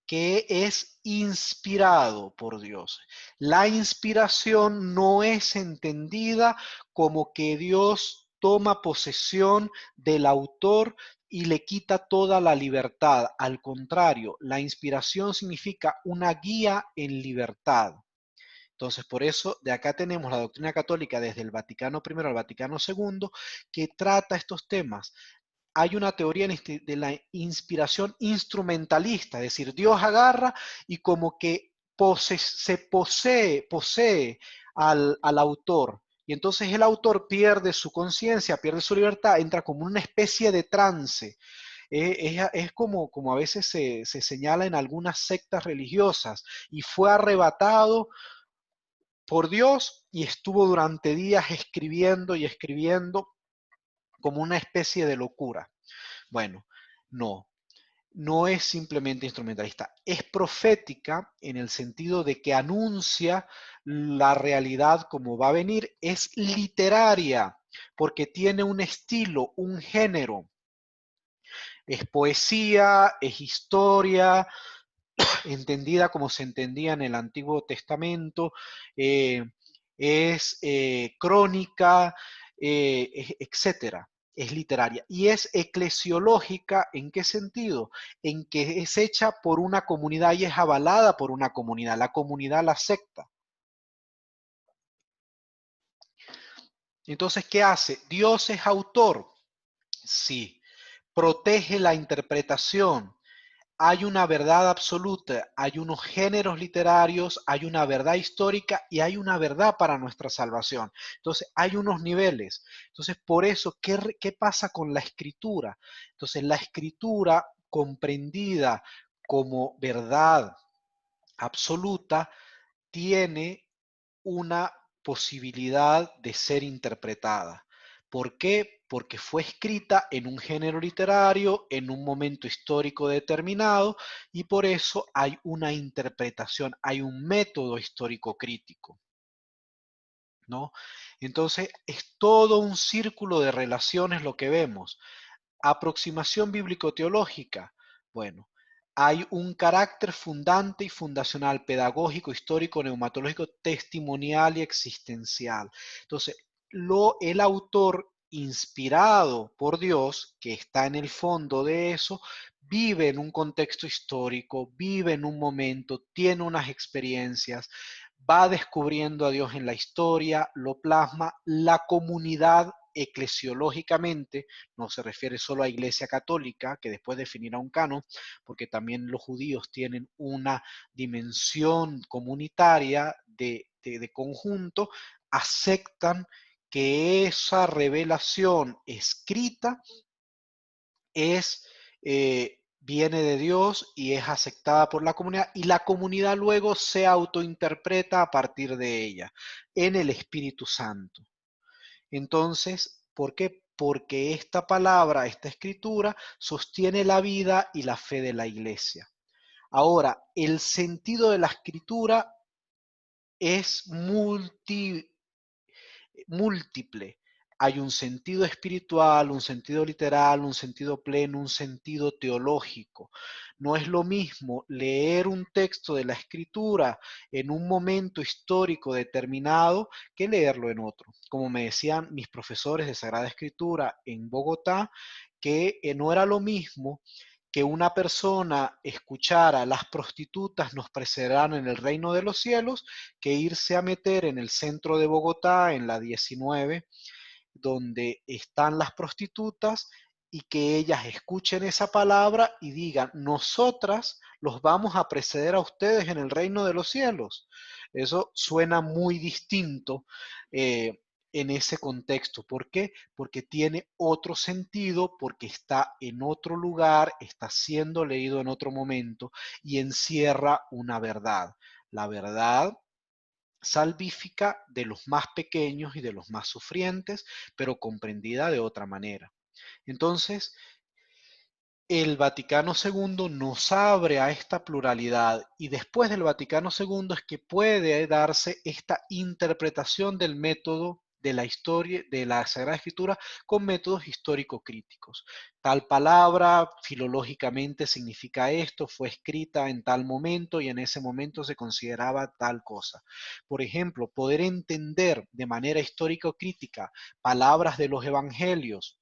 que es inspirado por Dios. La inspiración no es entendida como que Dios toma posesión del autor y le quita toda la libertad. Al contrario, la inspiración significa una guía en libertad. Entonces, por eso de acá tenemos la doctrina católica desde el Vaticano I al Vaticano II que trata estos temas. Hay una teoría de la inspiración instrumentalista, es decir, Dios agarra y como que posee al autor. Y entonces el autor pierde su conciencia, pierde su libertad, entra como una especie de trance. Es como a veces se señala en algunas sectas religiosas, y fue arrebatado por Dios y estuvo durante días escribiendo y escribiendo como una especie de locura. Bueno, no es simplemente instrumentalista, es profética en el sentido de que anuncia la realidad como va a venir, es literaria porque tiene un estilo, un género, es poesía, es historia, entendida como se entendía en el Antiguo Testamento, eh, es crónica, etcétera. Es literaria. Y es eclesiológica, ¿en qué sentido? En que es hecha por una comunidad y es avalada por una comunidad. La comunidad la acepta. Entonces, ¿qué hace? ¿Dios es autor? Sí. ¿Protege la interpretación? Hay una verdad absoluta, hay unos géneros literarios, hay una verdad histórica y hay una verdad para nuestra salvación. Entonces, hay unos niveles. Entonces, por eso, ¿qué pasa con la escritura? Entonces, la escritura comprendida como verdad absoluta tiene una posibilidad de ser interpretada. ¿Por qué? Porque fue escrita en un género literario, en un momento histórico determinado, y por eso hay una interpretación, hay un método histórico crítico, ¿no? Entonces, es todo un círculo de relaciones lo que vemos. Aproximación bíblico-teológica. Bueno, hay un carácter fundante y fundacional, pedagógico, histórico, neumatológico, testimonial y existencial. Entonces, el autor inspirado por Dios, que está en el fondo de eso, vive en un contexto histórico, vive en un momento, tiene unas experiencias, va descubriendo a Dios en la historia, lo plasma, la comunidad eclesiológicamente, no se refiere solo a Iglesia Católica, que después definirá un canon, porque también los judíos tienen una dimensión comunitaria de conjunto, aceptan que esa revelación escrita es viene de Dios y es aceptada por la comunidad, y la comunidad luego se autointerpreta a partir de ella, en el Espíritu Santo. Entonces, ¿por qué? Porque esta palabra, esta escritura, sostiene la vida y la fe de la iglesia. Ahora, el sentido de la escritura es múltiple. Hay un sentido espiritual, un sentido literal, un sentido pleno, un sentido teológico. No es lo mismo leer un texto de la escritura en un momento histórico determinado que leerlo en otro. Como me decían mis profesores de Sagrada Escritura en Bogotá, que no era lo mismo que una persona escuchara las prostitutas nos precederán en el reino de los cielos, que irse a meter en el centro de Bogotá, en la 19, donde están las prostitutas, y que ellas escuchen esa palabra y digan, nosotras los vamos a preceder a ustedes en el reino de los cielos. Eso suena muy distinto en ese contexto. ¿Por qué? Porque tiene otro sentido, porque está en otro lugar, está siendo leído en otro momento y encierra una verdad. La verdad salvífica de los más pequeños y de los más sufrientes, pero comprendida de otra manera. Entonces, el Vaticano II nos abre a esta pluralidad, y después del Vaticano II es que puede darse esta interpretación del método de la historia de la Sagrada Escritura con métodos histórico-críticos. Tal palabra filológicamente significa esto, fue escrita en tal momento y en ese momento se consideraba tal cosa. Por ejemplo, poder entender de manera histórico-crítica palabras de los evangelios,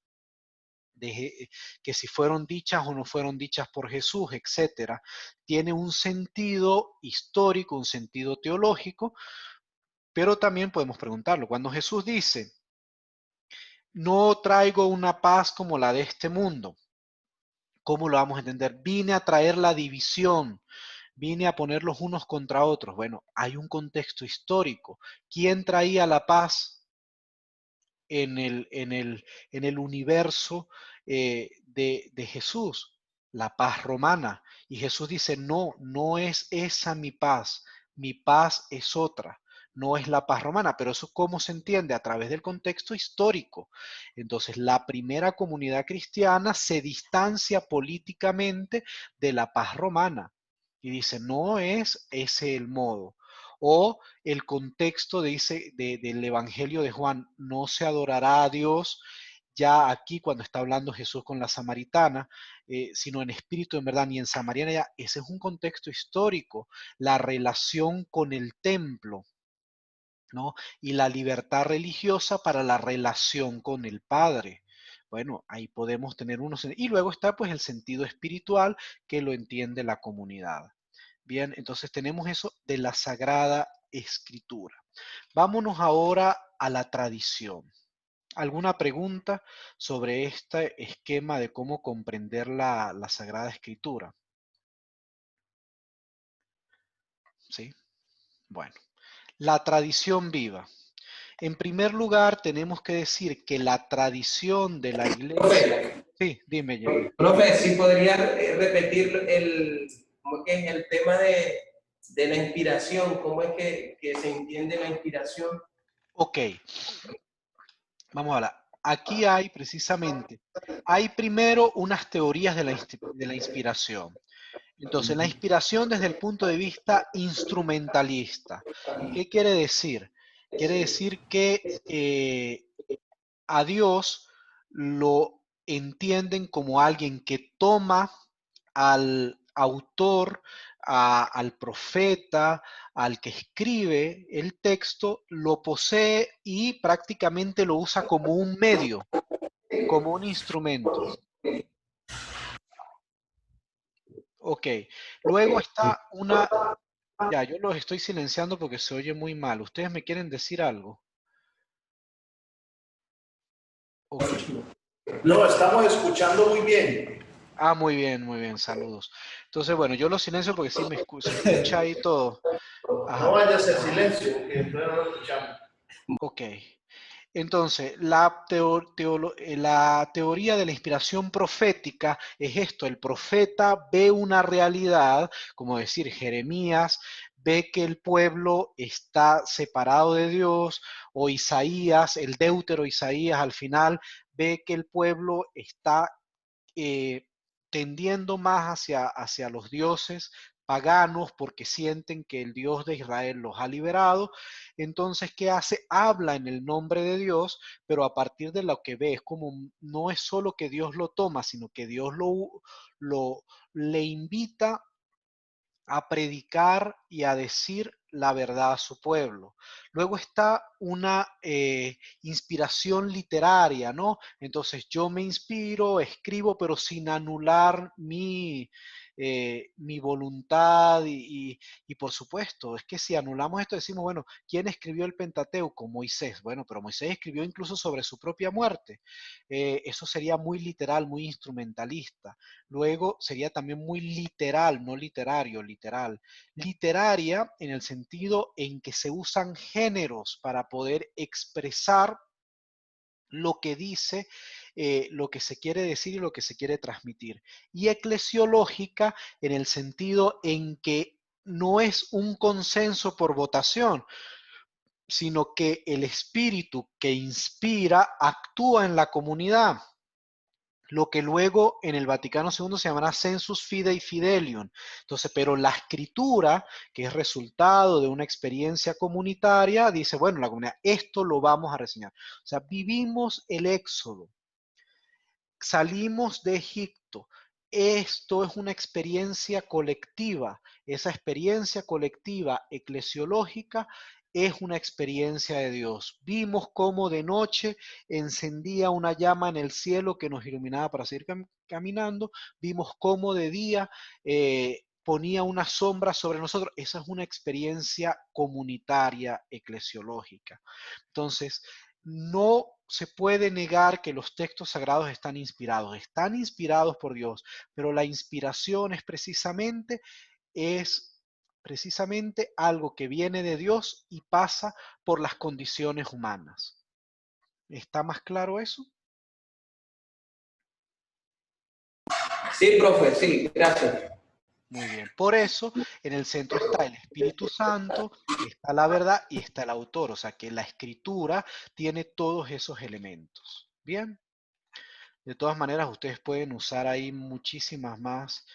de que si fueron dichas o no fueron dichas por Jesús, etcétera, tiene un sentido histórico, un sentido teológico, pero también podemos preguntarlo. Cuando Jesús dice, no traigo una paz como la de este mundo, ¿cómo lo vamos a entender? Vine a traer la división, vine a ponerlos unos contra otros. Bueno, hay un contexto histórico. ¿Quién traía la paz en el universo de Jesús? La paz romana. Y Jesús dice, no, no es esa mi paz es otra, no es la paz romana, pero eso ¿cómo se entiende? A través del contexto histórico. Entonces, la primera comunidad cristiana se distancia políticamente de la paz romana y dice, no es ese el modo. O el contexto dice del Evangelio de Juan, no se adorará a Dios ya aquí cuando está hablando Jesús con la samaritana, sino en espíritu, en verdad, ni en Samaria, ya, ese es un contexto histórico, la relación con el templo, ¿no? Y la libertad religiosa para la relación con el Padre. Bueno, ahí podemos tener unos... Y luego está pues el sentido espiritual que lo entiende la comunidad. Bien, entonces tenemos eso de la Sagrada Escritura. Vámonos ahora a la tradición. ¿Alguna pregunta sobre este esquema de cómo comprender la Sagrada Escritura? ¿Sí? Bueno, la tradición viva. En primer lugar, tenemos que decir que la tradición de la iglesia... Profe, Sí, dime, Jerry. profe, ¿sí podría repetir cómo que es el tema de la inspiración? ¿Cómo es que se entiende la inspiración? Ok, vamos a hablar. Aquí hay precisamente, hay primero unas teorías de la inspiración. Entonces, la inspiración desde el punto de vista instrumentalista. ¿Qué quiere decir? Quiere decir que a Dios lo entienden como alguien que toma al autor, al profeta, al que escribe el texto, lo posee y prácticamente lo usa como un medio, como un instrumento. Ok, luego está una... Ya, yo los estoy silenciando porque se oye muy mal. ¿Ustedes me quieren decir algo? Ok. No, estamos escuchando muy bien. Ah, muy bien, saludos. Entonces, bueno, yo lo silencio porque sí se escucha ahí todo. No Ajá, vaya a hacer silencio, porque entonces no lo escuchamos. ok. Entonces, la teoría de la inspiración profética es esto: el profeta ve una realidad, como decir Jeremías, ve que el pueblo está separado de Dios, o Isaías, el deutero Isaías al final, ve que el pueblo está eh, tendiendo más hacia los dioses paganos porque sienten que el Dios de Israel los ha liberado. Entonces, ¿qué hace? Habla en el nombre de Dios, pero a partir de lo que ve, es como, no es solo que Dios lo toma, sino que Dios lo le invita a predicar y a decir la verdad a su pueblo. Luego está una inspiración literaria, ¿no? Entonces yo me inspiro, escribo, pero sin anular mi voluntad y por supuesto, es que si anulamos esto decimos, bueno, ¿quién escribió el Pentateuco? Moisés. Bueno, pero Moisés escribió incluso sobre su propia muerte. Eso sería muy literal, muy instrumentalista. Luego sería también muy literal, no literario, literal. Literaria en el sentido en que se usan géneros para poder expresar lo que dice, lo que se quiere decir y lo que se quiere transmitir. Y eclesiológica en el sentido en que no es un consenso por votación, sino que el espíritu que inspira actúa en la comunidad, lo que luego en el Vaticano II se llamará sensus fidei fidelium. Entonces, pero la escritura, que es resultado de una experiencia comunitaria, dice, bueno, la comunidad, esto lo vamos a reseñar. O sea, vivimos el éxodo, salimos de Egipto. Esto es una experiencia colectiva. Esa experiencia colectiva eclesiológica es una experiencia de Dios. Vimos cómo de noche encendía una llama en el cielo que nos iluminaba para seguir caminando. Vimos cómo de día ponía una sombra sobre nosotros. Esa es una experiencia comunitaria eclesiológica. Entonces, no se puede negar que los textos sagrados están inspirados por Dios, pero la inspiración es precisamente algo que viene de Dios y pasa por las condiciones humanas. ¿Está más claro eso? Sí, profe, sí, gracias. Muy bien. Por eso, en el centro está el Espíritu Santo, está la verdad y está el autor. O sea que la escritura tiene todos esos elementos. Bien. De todas maneras, ustedes pueden usar ahí muchísimas más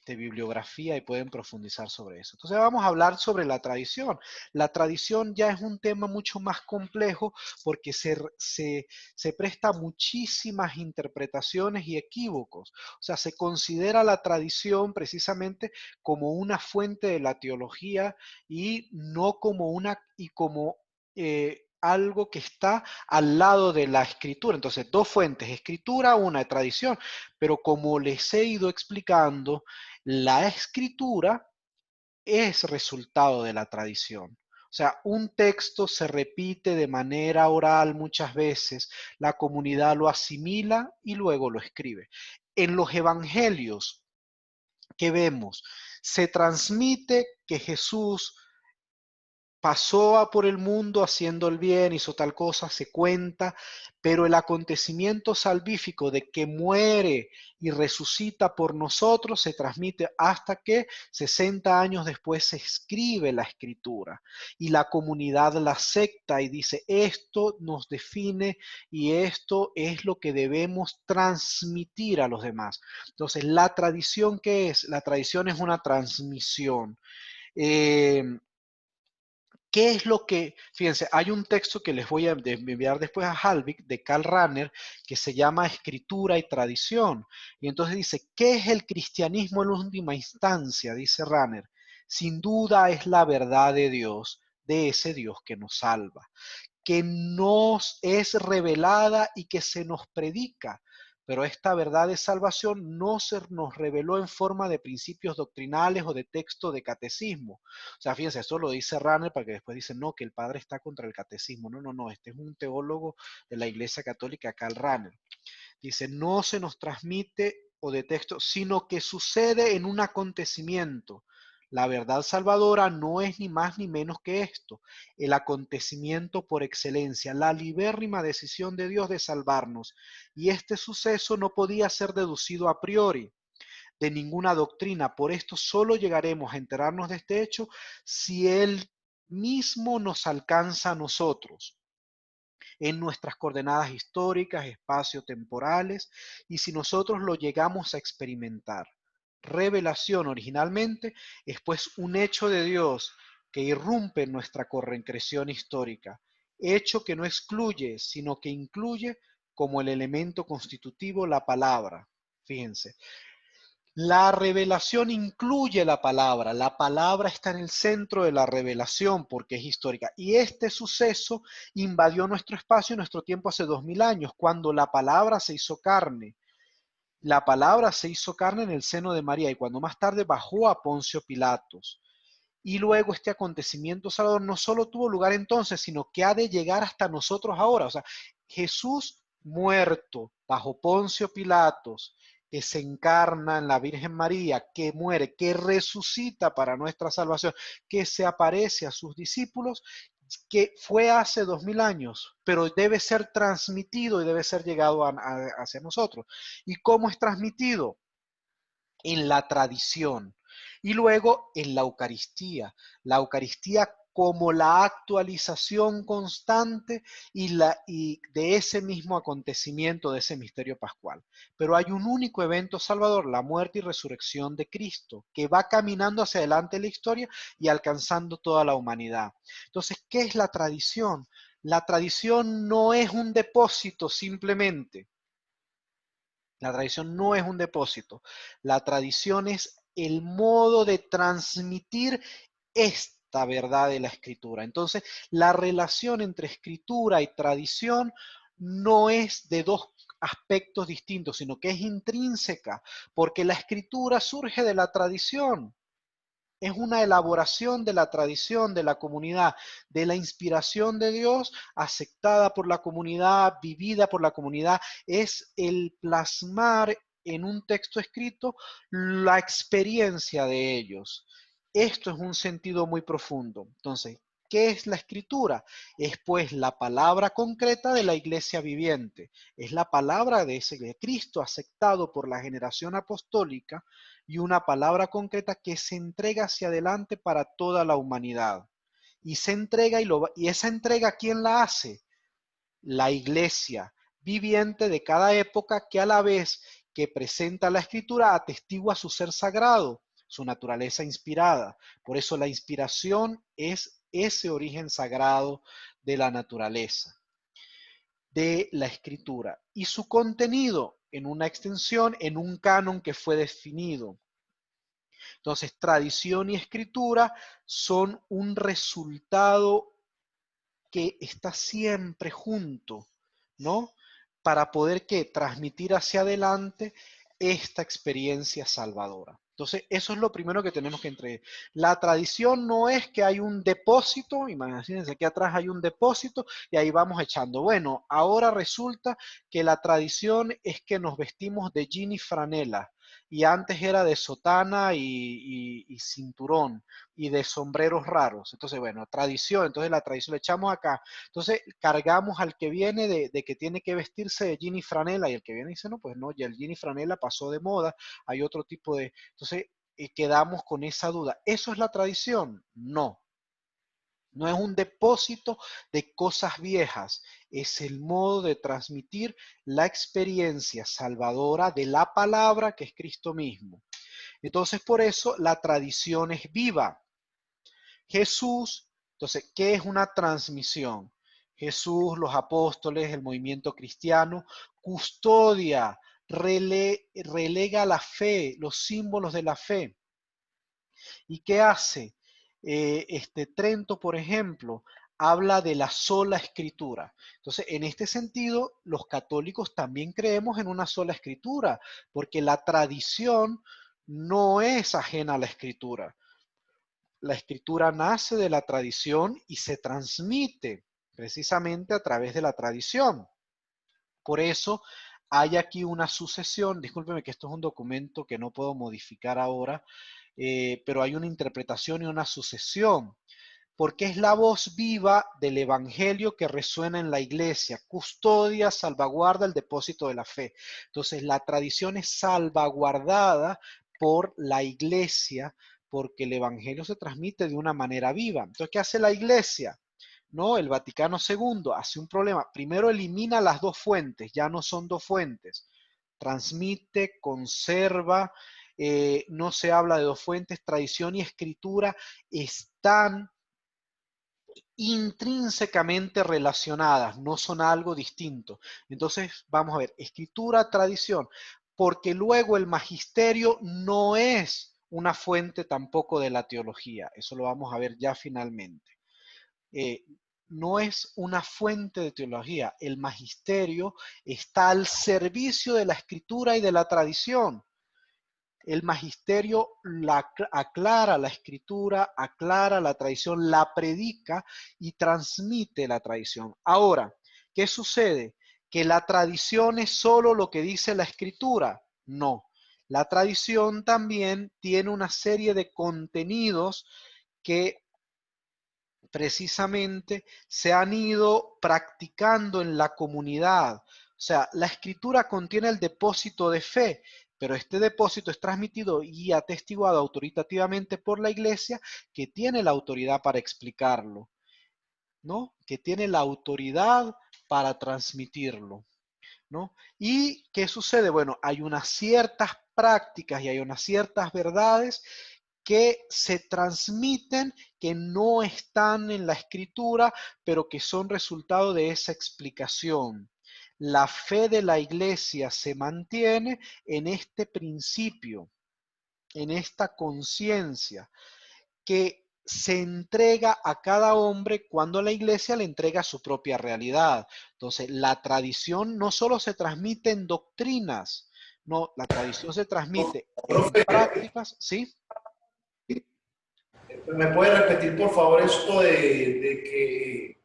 bibliografía y pueden profundizar sobre eso. Entonces vamos a hablar sobre la tradición. La tradición ya es un tema mucho más complejo porque se presta a muchísimas interpretaciones y equívocos. O sea, se considera la tradición precisamente como una fuente de la teología y no como algo que está al lado de la escritura. Entonces, dos fuentes, escritura, una de tradición. Pero como les he ido explicando, la escritura es resultado de la tradición. O sea, un texto se repite de manera oral muchas veces, la comunidad lo asimila y luego lo escribe. En los evangelios que vemos, se transmite que Jesús pasó por el mundo haciendo el bien, hizo tal cosa, se cuenta, pero el acontecimiento salvífico de que muere y resucita por nosotros se transmite hasta que 60 años después se escribe la escritura y la comunidad la acepta y dice, esto nos define y esto es lo que debemos transmitir a los demás. Entonces, la tradición, ¿qué es? La tradición es una transmisión. Eh, ¿Qué es lo que, fíjense, hay un texto que les voy a enviar después a Halvik de Karl Rahner que se llama Escritura y Tradición. Y entonces dice, ¿qué es el cristianismo en última instancia? Dice Rahner, sin duda es la verdad de Dios, de ese Dios que nos salva, que nos es revelada y que se nos predica. Pero esta verdad de salvación no se nos reveló en forma de principios doctrinales o de texto de catecismo. O sea, fíjense, esto lo dice Rahner para que después dicen, no, que el padre está contra el catecismo. No, no, no, este es un teólogo de la Iglesia Católica, Karl Rahner. Dice, no se nos transmite o de texto, sino que sucede en un acontecimiento. La verdad salvadora no es ni más ni menos que esto, el acontecimiento por excelencia, la libérrima decisión de Dios de salvarnos. Y este suceso no podía ser deducido a priori de ninguna doctrina. Por esto solo llegaremos a enterarnos de este hecho si Él mismo nos alcanza a nosotros en nuestras coordenadas históricas, espacio-temporales, y si nosotros lo llegamos a experimentar. Revelación originalmente es pues un hecho de Dios que irrumpe en nuestra concreción histórica, hecho que no excluye, sino que incluye como el elemento constitutivo la palabra. Fíjense, la revelación incluye la palabra está en el centro de la revelación porque es histórica. Y este suceso invadió nuestro espacio y nuestro tiempo hace 2000 años, cuando la palabra se hizo carne. La palabra se hizo carne en el seno de María y cuando más tarde bajó a Poncio Pilatos. Y luego este acontecimiento salvador no solo tuvo lugar entonces, sino que ha de llegar hasta nosotros ahora. O sea, Jesús muerto bajo Poncio Pilatos, que se encarna en la Virgen María, que muere, que resucita para nuestra salvación, que se aparece a sus discípulos, que fue hace 2000 años, pero debe ser transmitido y debe ser llegado hacia nosotros. ¿Y cómo es transmitido? En la tradición y luego en la Eucaristía como la actualización constante y de ese mismo acontecimiento, de ese misterio pascual. Pero hay un único evento salvador, la muerte y resurrección de Cristo, que va caminando hacia adelante en la historia y alcanzando toda la humanidad. Entonces, ¿qué es la tradición? La tradición no es un depósito simplemente. La tradición no es un depósito. La tradición es el modo de transmitir esta verdad de la escritura. Entonces, la relación entre escritura y tradición no es de dos aspectos distintos, sino que es intrínseca, porque la escritura surge de la tradición. Es una elaboración de la tradición de la comunidad, de la inspiración de Dios, aceptada por la comunidad, vivida por la comunidad. Es el plasmar en un texto escrito la experiencia de ellos. Esto es un sentido muy profundo. Entonces, ¿qué es la escritura? Es pues la palabra concreta de la iglesia viviente. Es la palabra de ese Cristo aceptado por la generación apostólica y una palabra concreta que se entrega hacia adelante para toda la humanidad. Y se entrega y esa entrega, ¿quién la hace? La iglesia viviente de cada época que a la vez que presenta la escritura atestigua su ser sagrado, su naturaleza inspirada. Por eso la inspiración es ese origen sagrado de la naturaleza, de la escritura. Y su contenido en una extensión, en un canon que fue definido. Entonces, tradición y escritura son un resultado que está siempre junto, ¿no? Para poder transmitir hacia adelante esta experiencia salvadora. Entonces, eso es lo primero que tenemos que entregar. La tradición no es que hay un depósito, imagínense que atrás hay un depósito y ahí vamos echando. Bueno, ahora resulta que la tradición es que nos vestimos de jean y franela, y antes era de sotana y cinturón y de sombreros raros. Entonces, bueno, tradición, entonces la tradición la echamos acá. Entonces, cargamos al que viene de que tiene que vestirse de jean y franela, y el que viene dice, no, pues no, ya el jean y franela pasó de moda, hay otro tipo de... Entonces, quedamos con esa duda. ¿Eso es la tradición? No. No es un depósito de cosas viejas, es el modo de transmitir la experiencia salvadora de la palabra que es Cristo mismo. Entonces, por eso la tradición es viva. Jesús, entonces, ¿qué es una transmisión? Jesús, los apóstoles, el movimiento cristiano, custodia, relega la fe, los símbolos de la fe. ¿Y qué hace? Trento, por ejemplo, habla de la sola escritura. Entonces, en este sentido, los católicos también creemos en una sola escritura, porque la tradición no es ajena a la escritura. La escritura nace de la tradición y se transmite precisamente a través de la tradición. Por eso hay aquí una sucesión, discúlpeme que esto es un documento que no puedo modificar ahora, pero hay una interpretación y una sucesión, porque es la voz viva del Evangelio que resuena en la iglesia, custodia, salvaguarda el depósito de la fe. Entonces, la tradición es salvaguardada por la iglesia, porque el Evangelio se transmite de una manera viva. Entonces, ¿qué hace la iglesia? No, el Vaticano II hace un problema. Primero elimina las dos fuentes, ya no son dos fuentes. Transmite, conserva, no se habla de dos fuentes, tradición y escritura están intrínsecamente relacionadas, no son algo distinto. Entonces, vamos a ver, escritura, tradición, porque luego el magisterio no es una fuente tampoco de la teología, eso lo vamos a ver ya finalmente. No es una fuente de teología, el magisterio está al servicio de la escritura y de la tradición. El magisterio aclara la escritura, aclara la tradición, la predica y transmite la tradición. Ahora, ¿qué sucede? ¿Que la tradición es solo lo que dice la escritura? No. La tradición también tiene una serie de contenidos que precisamente se han ido practicando en la comunidad. O sea, la escritura contiene el depósito de fe, pero este depósito es transmitido y atestiguado autoritativamente por la iglesia, que tiene la autoridad para explicarlo, ¿no? Que tiene la autoridad para transmitirlo, ¿no? ¿Y qué sucede? Bueno, hay unas ciertas prácticas y hay unas ciertas verdades que se transmiten, que no están en la escritura, pero que son resultado de esa explicación. La fe de la iglesia se mantiene en este principio, en esta conciencia, que se entrega a cada hombre cuando la iglesia le entrega su propia realidad. Entonces, la tradición no solo se transmite en doctrinas, no, la tradición se transmite en Profe, prácticas, ¿sí? ¿me puede repetir por favor esto de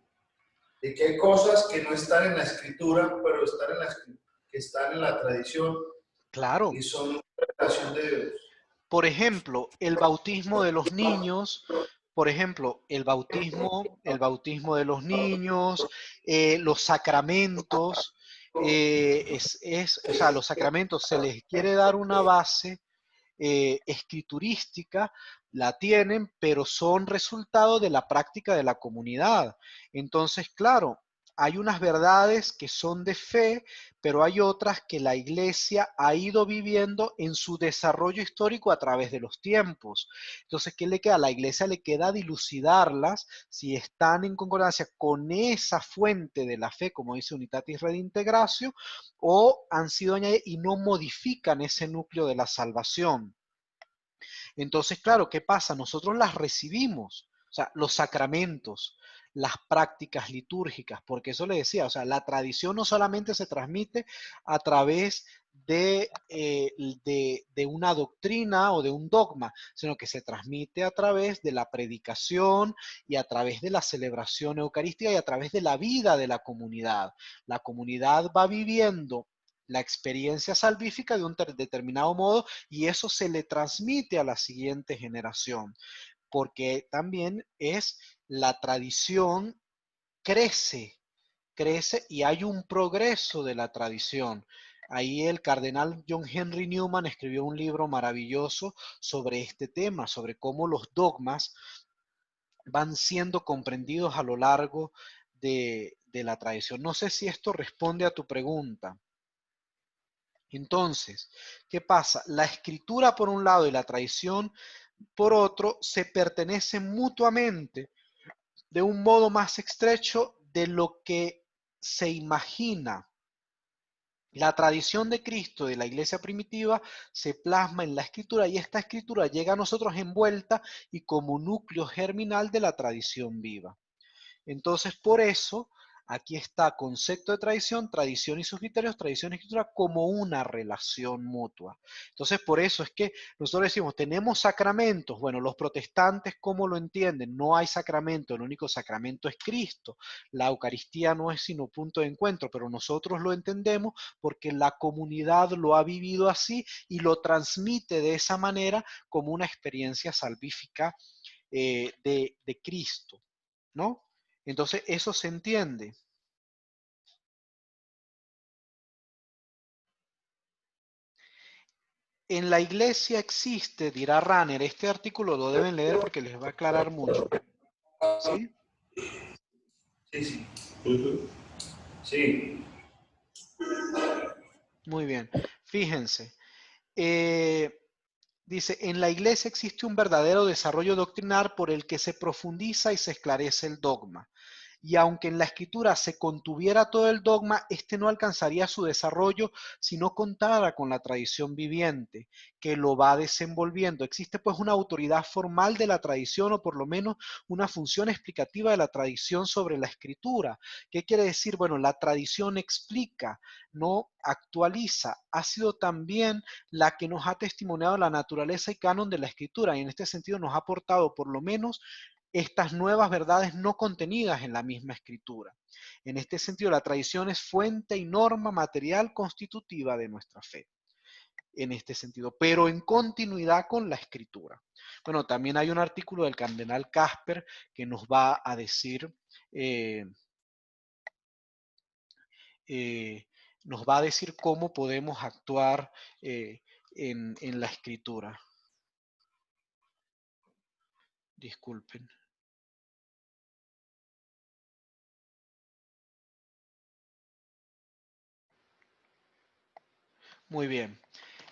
que hay cosas que no están en la escritura, pero que están en la tradición y Claro. son revelación de Dios? Por ejemplo, el bautismo de los niños, por ejemplo, el bautismo de los niños, los sacramentos, o sea, los sacramentos se les quiere dar una base escriturística, la tienen, pero son resultado de la práctica de la comunidad. Entonces, claro, hay unas verdades que son de fe, pero hay otras que la iglesia ha ido viviendo en su desarrollo histórico a través de los tiempos. Entonces, ¿qué le queda? A la iglesia le queda dilucidarlas si están en concordancia con esa fuente de la fe, como dice Unitatis Redintegratio, o han sido añadidas y no modifican ese núcleo de la salvación. Entonces, claro, ¿qué pasa? Nosotros las recibimos, o sea, los sacramentos, las prácticas litúrgicas, porque eso le decía, o sea, la tradición no solamente se transmite a través de una doctrina o de un dogma, sino que se transmite a través de la predicación y a través de la celebración eucarística y a través de la vida de la comunidad. La comunidad va viviendo la experiencia salvífica de un determinado modo y eso se le transmite a la siguiente generación, porque también es la tradición crece, crece y hay un progreso de la tradición. Ahí el cardenal John Henry Newman escribió un libro maravilloso sobre este tema, sobre cómo los dogmas van siendo comprendidos a lo largo de la tradición. No sé si esto responde a tu pregunta. Entonces, ¿qué pasa? La escritura por un lado y la tradición por otro se pertenecen mutuamente de un modo más estrecho de lo que se imagina. La tradición de Cristo de la iglesia primitiva se plasma en la escritura y esta escritura llega a nosotros envuelta y como núcleo germinal de la tradición viva. Entonces, por eso Aquí está concepto de tradición y sus criterios, tradición y escritura como una relación mutua. Entonces, por eso es que nosotros decimos, tenemos sacramentos. Bueno, los protestantes, ¿cómo lo entienden? No hay sacramento, el único sacramento es Cristo. La Eucaristía no es sino punto de encuentro, pero nosotros lo entendemos porque la comunidad lo ha vivido así y lo transmite de esa manera como una experiencia salvífica de Cristo, ¿no? Entonces, eso se entiende. En la iglesia existe, dirá Ranner, este artículo lo deben leer porque les va a aclarar mucho, ¿sí? Sí, sí. Sí. Muy bien. Fíjense. Dice, en la iglesia existe un verdadero desarrollo doctrinal por el que se profundiza y se esclarece el dogma. Y aunque en la escritura se contuviera todo el dogma, este no alcanzaría su desarrollo si no contara con la tradición viviente, que lo va desenvolviendo. Existe pues una autoridad formal de la tradición o por lo menos una función explicativa de la tradición sobre la escritura. ¿Qué quiere decir? Bueno, la tradición explica, no actualiza. Ha sido también la que nos ha testimoniado la naturaleza y canon de la escritura y en este sentido nos ha aportado por lo menos estas nuevas verdades no contenidas en la misma escritura. En este sentido, la tradición es fuente y norma material constitutiva de nuestra fe. En este sentido, pero en continuidad con la escritura. Bueno, también hay un artículo del cardenal Casper que nos va a decir, eh, eh, nos va a decir cómo podemos actuar en la escritura. Disculpen. Muy bien.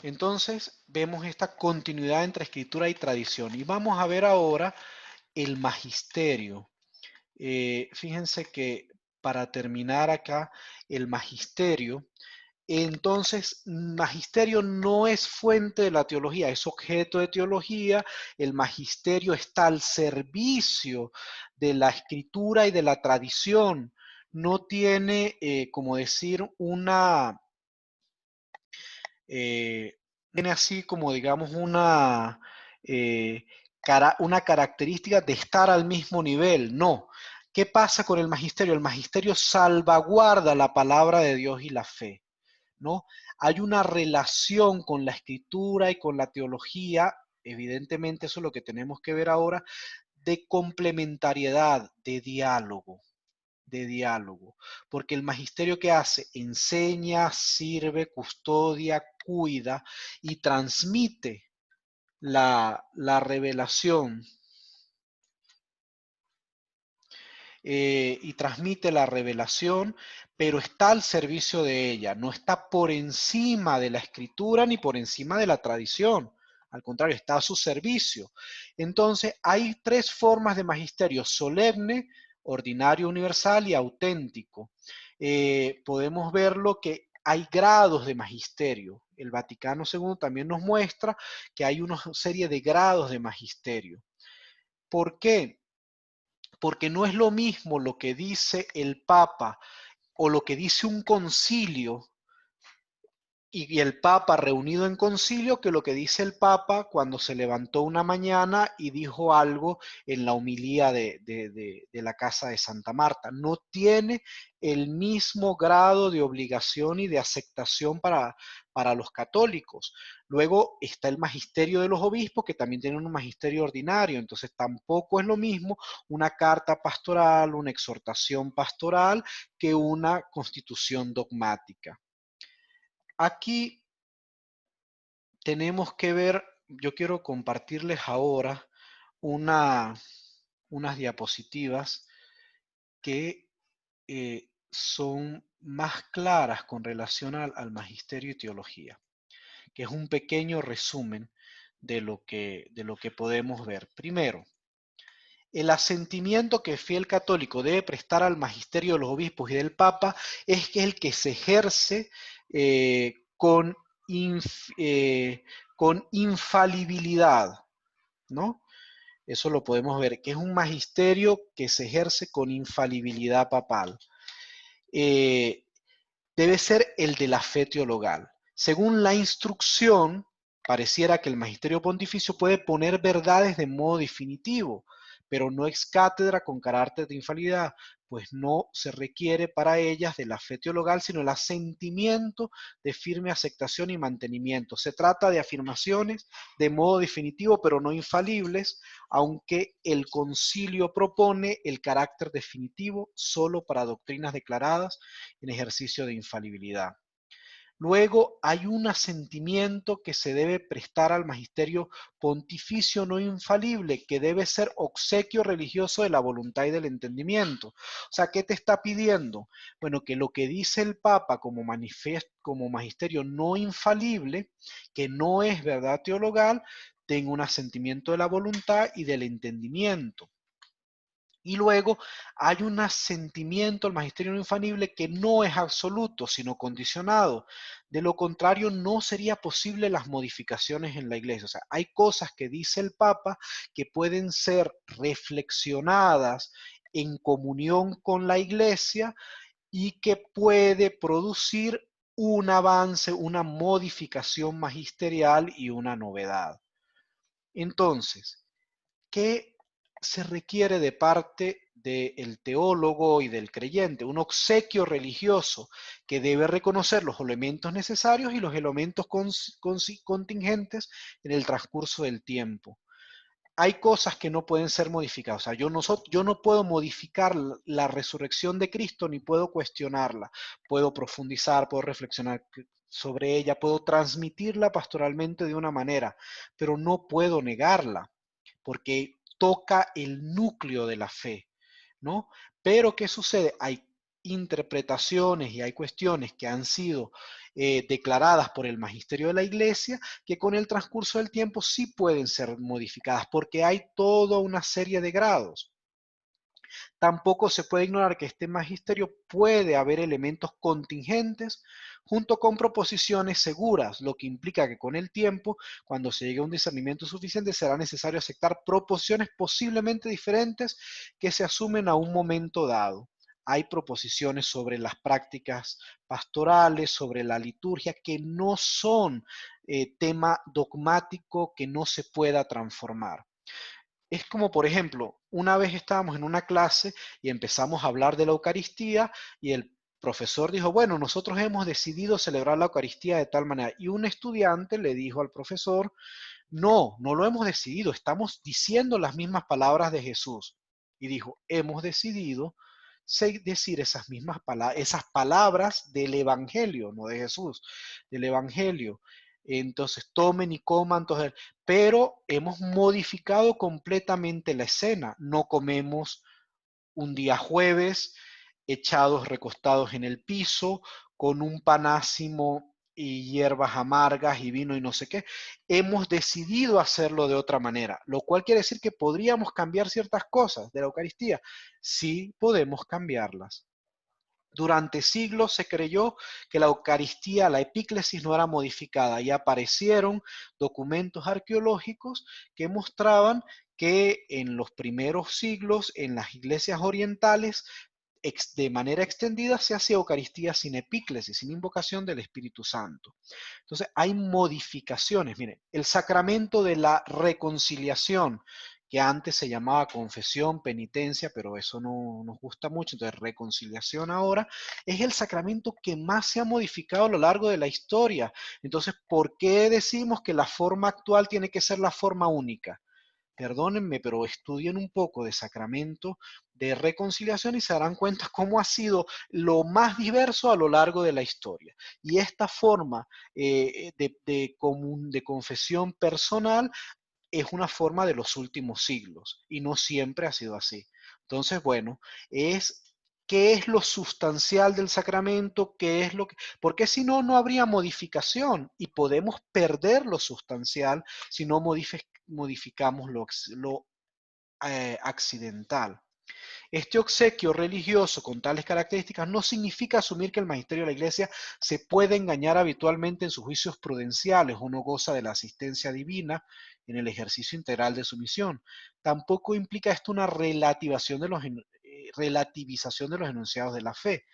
Entonces, vemos esta continuidad entre escritura y tradición. Y vamos a ver ahora el magisterio. Fíjense que para terminar acá, el magisterio, entonces, magisterio no es fuente de la teología, es objeto de teología. El magisterio está al servicio de la escritura y de la tradición. No tiene, como decir, tiene así como digamos eh, una característica de estar al mismo nivel. No. ¿Qué pasa con el magisterio? El magisterio salvaguarda la palabra de Dios y la fe, ¿no? Hay una relación con la escritura y con la teología, evidentemente eso es lo que tenemos que ver ahora, de complementariedad, de diálogo, porque el magisterio que hace, enseña, sirve, custodia, cuida y transmite la revelación y transmite la revelación, pero está al servicio de ella, no está por encima de la escritura ni por encima de la tradición. Al contrario, está a su servicio. Entonces, hay tres formas de magisterio: solemne, ordinario, universal y auténtico. Podemos verlo que hay grados de magisterio. El Vaticano II también nos muestra que hay una serie de grados de magisterio. ¿Por qué? Porque no es lo mismo lo que dice el Papa o lo que dice un concilio y el Papa reunido en concilio que lo que dice el Papa cuando se levantó una mañana y dijo algo en la homilía de la casa de Santa Marta. No tiene el mismo grado de obligación y de aceptación para los católicos. Luego está el magisterio de los obispos, que también tienen un magisterio ordinario, entonces tampoco es lo mismo una carta pastoral, una exhortación pastoral, que una constitución dogmática. Aquí tenemos que ver, yo quiero compartirles ahora unas diapositivas que son más claras con relación al magisterio y teología, que es un pequeño resumen de lo que podemos ver. Primero, el asentimiento que el fiel católico debe prestar al magisterio de los obispos y del Papa es que es el que se ejerce con infalibilidad, ¿no? Eso lo podemos ver, que es un magisterio que se ejerce con infalibilidad papal. debe ser el de la fe teologal. Según la instrucción, pareciera que el magisterio pontificio puede poner verdades de modo definitivo, pero no ex cátedra con carácter de infalibilidad, pues no se requiere para ellas de la fe teologal, sino el asentimiento de firme aceptación y mantenimiento. Se trata de afirmaciones de modo definitivo, pero no infalibles, aunque el concilio propone el carácter definitivo solo para doctrinas declaradas en ejercicio de infalibilidad. Luego hay un asentimiento que se debe prestar al magisterio pontificio no infalible, que debe ser obsequio religioso de la voluntad y del entendimiento. O sea, ¿qué te está pidiendo? Bueno, que lo que dice el Papa como magisterio no infalible, que no es verdad teologal, tenga un asentimiento de la voluntad y del entendimiento. Y luego hay un asentimiento al magisterio no infalible que no es absoluto, sino condicionado. De lo contrario, no sería posible las modificaciones en la iglesia. O sea, hay cosas que dice el Papa que pueden ser reflexionadas en comunión con la iglesia y que puede producir un avance, una modificación magisterial y una novedad. Entonces, ¿qué se requiere de parte del teólogo y del creyente? Un obsequio religioso que debe reconocer los elementos necesarios y los elementos contingentes en el transcurso del tiempo. Hay cosas que no pueden ser modificadas. O sea, yo no puedo modificar la resurrección de Cristo ni puedo cuestionarla. Puedo profundizar, puedo reflexionar sobre ella, puedo transmitirla pastoralmente de una manera, pero no puedo negarla porque toca el núcleo de la fe, ¿no? Pero ¿qué sucede? Hay interpretaciones y hay cuestiones que han sido declaradas por el magisterio de la iglesia que con el transcurso del tiempo sí pueden ser modificadas porque hay toda una serie de grados. Tampoco se puede ignorar que este magisterio puede haber elementos contingentes junto con proposiciones seguras, lo que implica que con el tiempo, cuando se llegue a un discernimiento suficiente, será necesario aceptar proposiciones posiblemente diferentes que se asumen a un momento dado. Hay proposiciones sobre las prácticas pastorales, sobre la liturgia, que no son tema dogmático que no se pueda transformar. Es como, por ejemplo, una vez estábamos en una clase y empezamos a hablar de la Eucaristía y el profesor dijo, bueno, nosotros hemos decidido celebrar la Eucaristía de tal manera. Y un estudiante le dijo al profesor, no, no lo hemos decidido, estamos diciendo las mismas palabras de Jesús. Y dijo, hemos decidido decir esas palabras del Evangelio, no de Jesús, del Evangelio. Entonces, tomen y coman, entonces, pero hemos modificado completamente la escena. No comemos un día jueves, echados, recostados en el piso, con un panásimo y hierbas amargas y vino y no sé qué. Hemos decidido hacerlo de otra manera, lo cual quiere decir que podríamos cambiar ciertas cosas de la Eucaristía. Sí podemos cambiarlas. Durante siglos se creyó que la Eucaristía, la epíclesis, no era modificada y aparecieron documentos arqueológicos que mostraban que en los primeros siglos en las iglesias orientales de manera extendida se hacía Eucaristía sin epíclesis, sin invocación del Espíritu Santo. Entonces hay modificaciones. Miren, el sacramento de la reconciliación, que antes se llamaba confesión, penitencia, pero eso no nos gusta mucho, entonces reconciliación ahora, es el sacramento que más se ha modificado a lo largo de la historia. Entonces, ¿por qué decimos que la forma actual tiene que ser la forma única? Perdónenme, pero estudien un poco de sacramento de reconciliación y se darán cuenta cómo ha sido lo más diverso a lo largo de la historia. Y esta forma de confesión personal es una forma de los últimos siglos y no siempre ha sido así. Entonces, bueno, ¿qué es lo sustancial del sacramento? ¿Qué es lo que? Porque si no, no habría modificación y podemos perder lo sustancial si no modificamos lo accidental. Este obsequio religioso con tales características no significa asumir que el magisterio de la Iglesia se puede engañar habitualmente en sus juicios prudenciales o no goza de la asistencia divina en el ejercicio integral de su misión. Tampoco implica esto una relativización de los enunciados de la fe.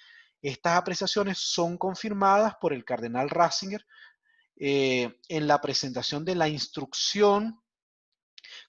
Estas apreciaciones son confirmadas por el cardenal Ratzinger en la presentación de la instrucción.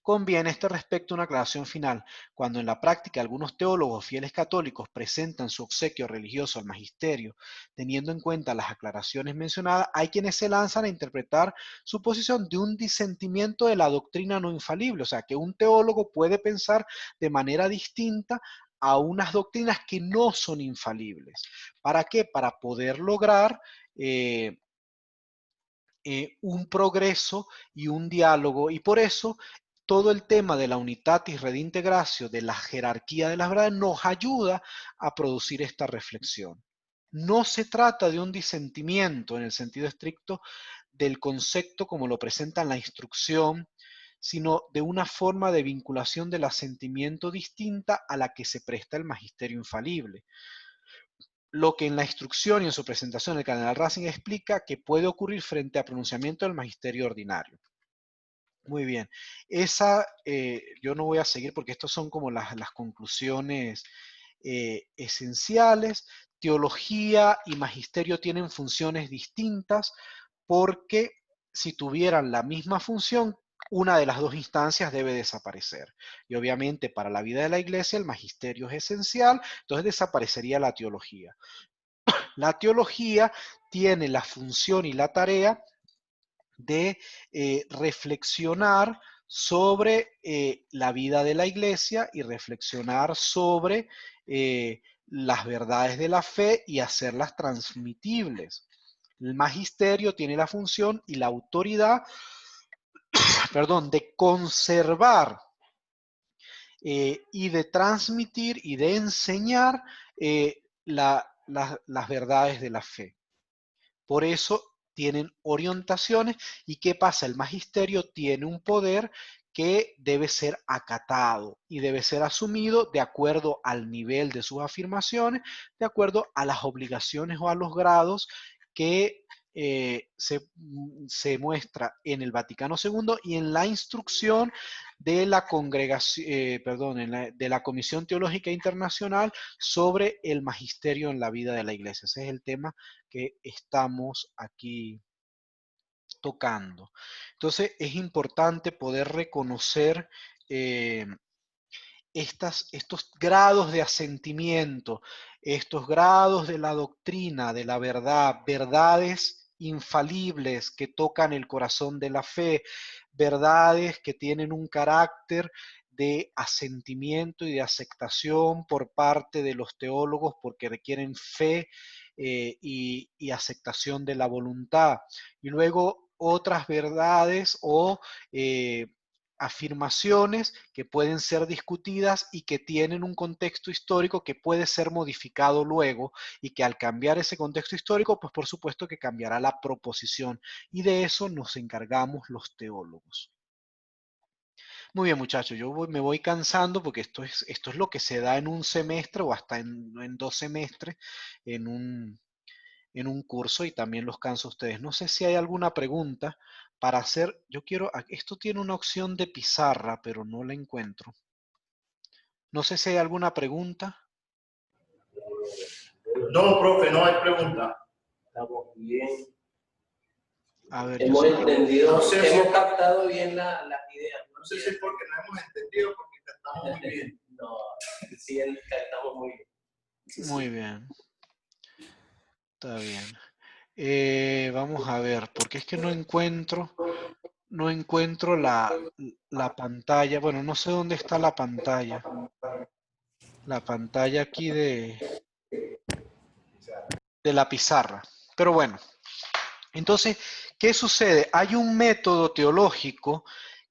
Conviene a este respecto una aclaración final. Cuando en la práctica algunos teólogos fieles católicos presentan su obsequio religioso al magisterio, teniendo en cuenta las aclaraciones mencionadas, hay quienes se lanzan a interpretar su posición de un disentimiento de la doctrina no infalible, o sea, que un teólogo puede pensar de manera distinta a unas doctrinas que no son infalibles. ¿Para qué? Para poder lograr un progreso y un diálogo, y por eso todo el tema de la unitatis redintegratio, de la jerarquía de las verdades, nos ayuda a producir esta reflexión. No se trata de un disentimiento en el sentido estricto del concepto como lo presenta en la instrucción, sino de una forma de vinculación del asentimiento distinta a la que se presta el magisterio infalible. Lo que en la instrucción y en su presentación el cardenal Ratzinger explica que puede ocurrir frente a pronunciamiento del magisterio ordinario. Muy bien. Yo no voy a seguir porque estas son como las conclusiones esenciales. Teología y magisterio tienen funciones distintas porque si tuvieran la misma función, una de las dos instancias debe desaparecer. Y obviamente para la vida de la iglesia el magisterio es esencial, entonces desaparecería la teología. La teología tiene la función y la tarea de reflexionar sobre la vida de la iglesia y reflexionar sobre las verdades de la fe y hacerlas transmitibles. El magisterio tiene la función y la autoridad, perdón, de conservar y de transmitir y de enseñar las verdades de la fe. Por eso tienen orientaciones. ¿Y qué pasa? El magisterio tiene un poder que debe ser acatado y debe ser asumido de acuerdo al nivel de sus afirmaciones, de acuerdo a las obligaciones o a los grados que se muestra en el Vaticano II y en la instrucción de la congregación, de la Comisión Teológica Internacional sobre el magisterio en la vida de la Iglesia. Ese es el tema que estamos aquí tocando. Entonces es importante poder reconocer estos grados de asentimiento, estos grados de la doctrina, de la verdad, verdades infalibles que tocan el corazón de la fe, verdades que tienen un carácter de asentimiento y de aceptación por parte de los teólogos porque requieren fe y aceptación de la voluntad. Y luego otras verdades o afirmaciones que pueden ser discutidas y que tienen un contexto histórico que puede ser modificado luego y que al cambiar ese contexto histórico, pues por supuesto que cambiará la proposición y de eso nos encargamos los teólogos. Muy bien, muchachos, me voy cansando porque esto es lo que se da en un semestre o hasta en 2 semestres en un curso y también los canso a ustedes. No sé si hay alguna pregunta para hacer. Esto tiene una opción de pizarra, pero no la encuentro. No sé si hay alguna pregunta. No, profe, no hay pregunta. Estamos bien. A ver, Hemos entendido, no sé si hemos captado bien las ideas. No sé si es porque no hemos entendido, porque estamos muy bien. No, sí, estamos muy bien. Muy bien. Está bien. Vamos a ver, porque es que no encuentro la pantalla. Bueno, no sé dónde está la pantalla. La pantalla aquí de la pizarra. Pero bueno, entonces, ¿qué sucede? Hay un método teológico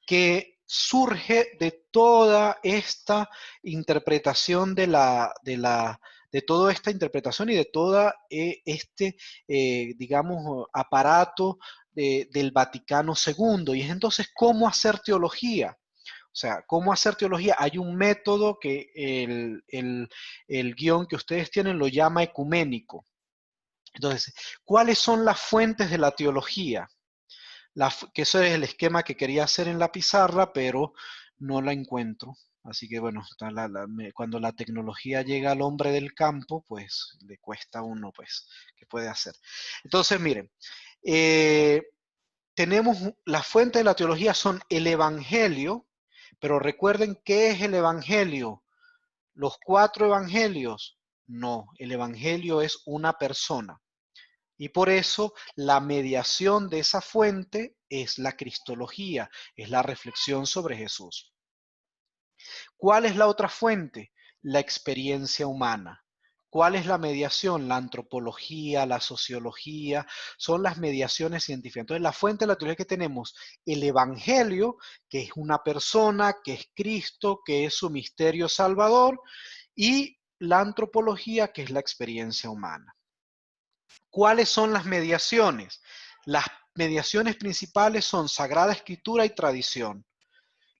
que surge de toda esta interpretación de toda esta interpretación y de todo digamos, aparato del Vaticano II. Y es entonces, ¿cómo hacer teología? O sea, ¿cómo hacer teología? Hay un método que el guión que ustedes tienen lo llama ecuménico. Entonces, ¿cuáles son las fuentes de la teología? Que eso es el esquema que quería hacer en la pizarra, pero no la encuentro. Así que bueno, cuando la tecnología llega al hombre del campo, pues le cuesta a uno, pues, ¿qué puede hacer? Entonces, miren, tenemos las fuentes de la teología son el Evangelio, pero recuerden qué es el Evangelio. ¿Los 4 evangelios? No, el Evangelio es una persona. Y por eso la mediación de esa fuente es la cristología, es la reflexión sobre Jesús. ¿Cuál es la otra fuente? La experiencia humana. ¿Cuál es la mediación? La antropología, la sociología, son las mediaciones científicas. Entonces, la fuente de la teología que tenemos, el Evangelio, que es una persona, que es Cristo, que es su misterio salvador, y la antropología, que es la experiencia humana. ¿Cuáles son las mediaciones? Las mediaciones principales son Sagrada Escritura y tradición.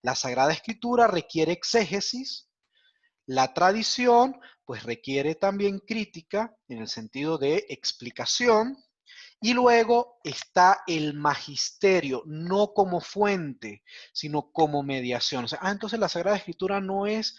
La Sagrada Escritura requiere exégesis, la tradición pues requiere también crítica en el sentido de explicación, y luego está el magisterio, no como fuente, sino como mediación. O sea, entonces la Sagrada Escritura no es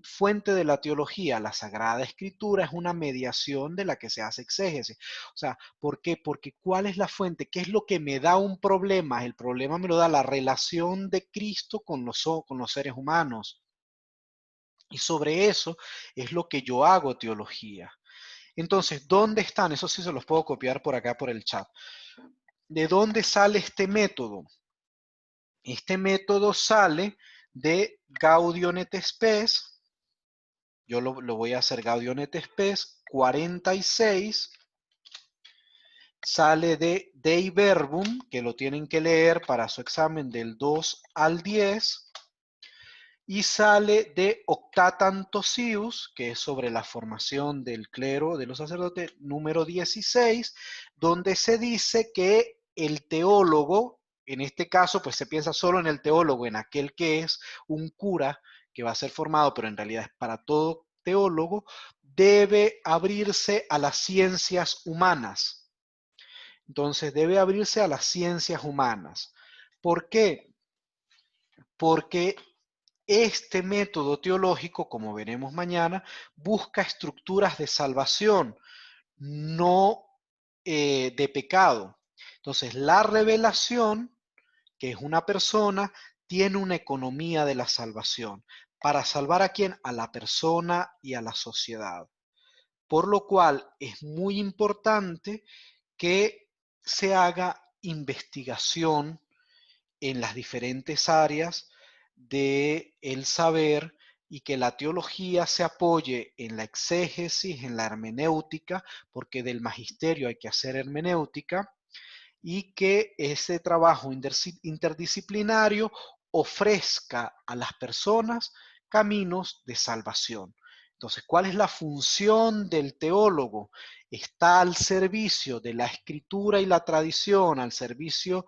fuente de la teología, la Sagrada Escritura es una mediación de la que se hace exégesis. O sea, ¿por qué? Porque ¿cuál es la fuente? ¿Qué es lo que me da un problema? El problema me lo da la relación de Cristo con los seres humanos. Y sobre eso es lo que yo hago teología. Entonces, ¿dónde están? Eso sí se los puedo copiar por acá por el chat. ¿De dónde sale este método? Este método sale de Gaudium et Spes. Yo lo voy a hacer Gaudium et Spes 46. Sale de Dei Verbum, que lo tienen que leer para su examen del 2 al 10. Y sale de Octatantosius, que es sobre la formación del clero de los sacerdotes, número 16, donde se dice que el teólogo, en este caso, pues se piensa solo en el teólogo, en aquel que es un cura que va a ser formado, pero en realidad es para todo teólogo, debe abrirse a las ciencias humanas. Entonces, debe abrirse a las ciencias humanas. ¿Por qué? Porque este método teológico, como veremos mañana, busca estructuras de salvación, no de pecado. Entonces, la revelación, que es una persona, tiene una economía de la salvación. ¿Para salvar a quién? A la persona y a la sociedad. Por lo cual es muy importante que se haga investigación en las diferentes áreas del saber y que la teología se apoye en la exégesis, en la hermenéutica, porque del magisterio hay que hacer hermenéutica, y que ese trabajo interdisciplinario ofrezca a las personas caminos de salvación. Entonces, ¿cuál es la función del teólogo? Está al servicio de la escritura y la tradición, al servicio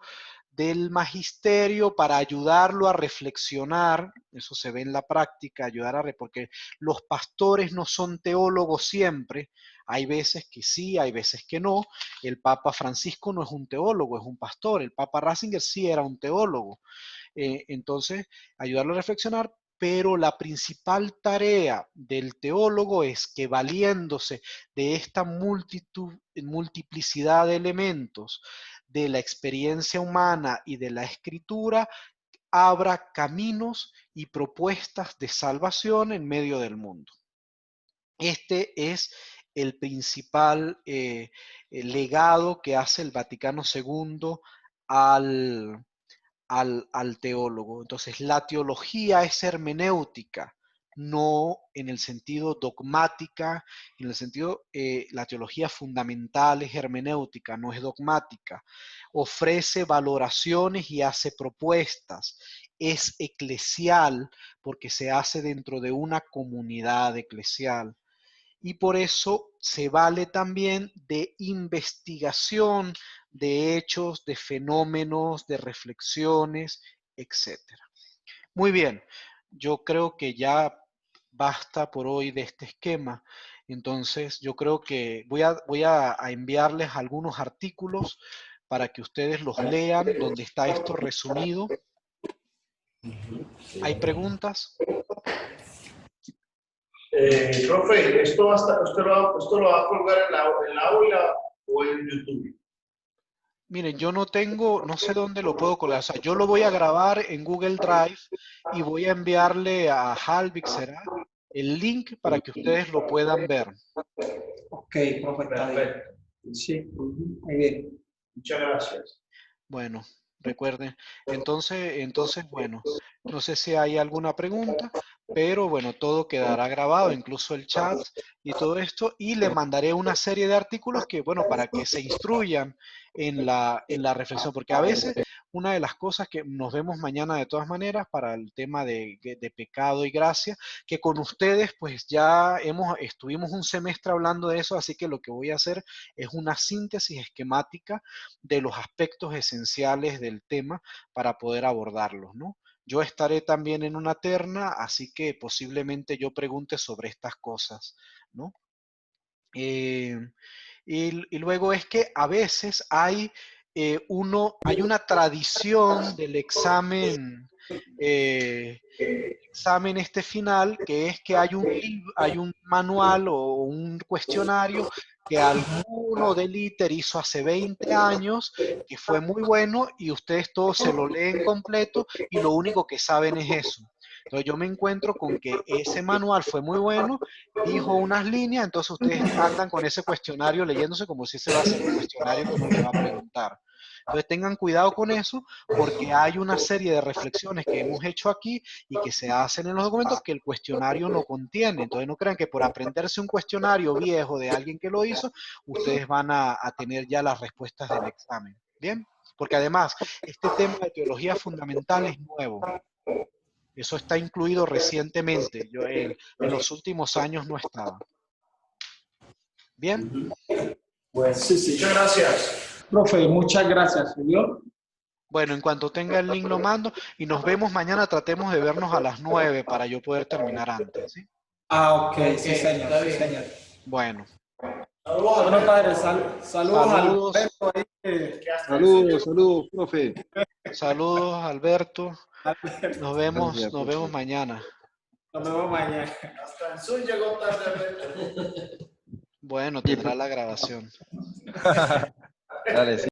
del magisterio para ayudarlo a reflexionar, eso se ve en la práctica, porque los pastores no son teólogos siempre, hay veces que sí, hay veces que no. El Papa Francisco no es un teólogo, es un pastor. El Papa Ratzinger sí era un teólogo. Entonces, ayudarlo a reflexionar, pero la principal tarea del teólogo es que valiéndose de esta multiplicidad de elementos, de la experiencia humana y de la escritura, abra caminos y propuestas de salvación en medio del mundo. Este es el principal legado que hace el Vaticano II al teólogo. Entonces, la teología es hermenéutica, no en el sentido dogmática, en el sentido, la teología fundamental es hermenéutica, no es dogmática. Ofrece valoraciones y hace propuestas. Es eclesial porque se hace dentro de una comunidad eclesial. Y por eso se vale también de investigación de hechos, de fenómenos, de reflexiones, etc. Muy bien, yo creo que ya basta por hoy de este esquema. Entonces, yo creo que voy a enviarles algunos artículos para que ustedes los lean, donde está esto resumido. ¿Hay preguntas? Profe, ¿usted lo va a colgar en la aula o en YouTube? Miren, yo no sé dónde lo puedo colgar. O sea, yo lo voy a grabar en Google Drive y voy a enviarle a Halvik, ¿será? El link para que ustedes lo puedan ver. Ok, profe, está bien. Perfecto. Sí, muy bien. Muchas gracias. Bueno, recuerden. Entonces, bueno, no sé si hay alguna pregunta, pero bueno, todo quedará grabado, incluso el chat y todo esto, y le mandaré una serie de artículos que, bueno, para que se instruyan en la reflexión, porque a veces una de las cosas que nos vemos mañana de todas maneras para el tema de pecado y gracia, que con ustedes pues ya estuvimos un semestre hablando de eso, así que lo que voy a hacer es una síntesis esquemática de los aspectos esenciales del tema para poder abordarlos, ¿no? Yo estaré también en una terna, así que posiblemente yo pregunte sobre estas cosas, ¿no? Y luego es que a veces hay una tradición del examen este final, que es que hay un manual o un cuestionario que alguno del ITER hizo hace 20 años, que fue muy bueno, y ustedes todos se lo leen completo y lo único que saben es eso. Entonces yo me encuentro con que ese manual fue muy bueno, dijo unas líneas, entonces ustedes andan con ese cuestionario leyéndose como si ese va a ser el cuestionario que uno le va a preguntar. Entonces tengan cuidado con eso, porque hay una serie de reflexiones que hemos hecho aquí y que se hacen en los documentos que el cuestionario no contiene. Entonces no crean que por aprenderse un cuestionario viejo de alguien que lo hizo, ustedes van a tener ya las respuestas del examen. ¿Bien? Porque además, este tema de teología fundamental es nuevo. Eso está incluido recientemente. En los últimos años no estaba. ¿Bien? Bueno, Sí. Muchas gracias. Profe, muchas gracias, señor. Bueno, en cuanto tenga el link lo mando y nos vemos mañana. Tratemos de vernos a las 9 para yo poder terminar antes, ¿sí? Ah, ok, sí, Ok, señor, está sí, bien. señor. Bueno, Bueno, padre, saludos al saludos, Alberto ahí, Saludos, profe. saludos, Alberto. Alberto. Gracias, Nos vemos profe. mañana. Nos vemos mañana. Hasta el Zoom llegó tarde, Alberto. Bueno, tendrá la grabación. Dale, sí.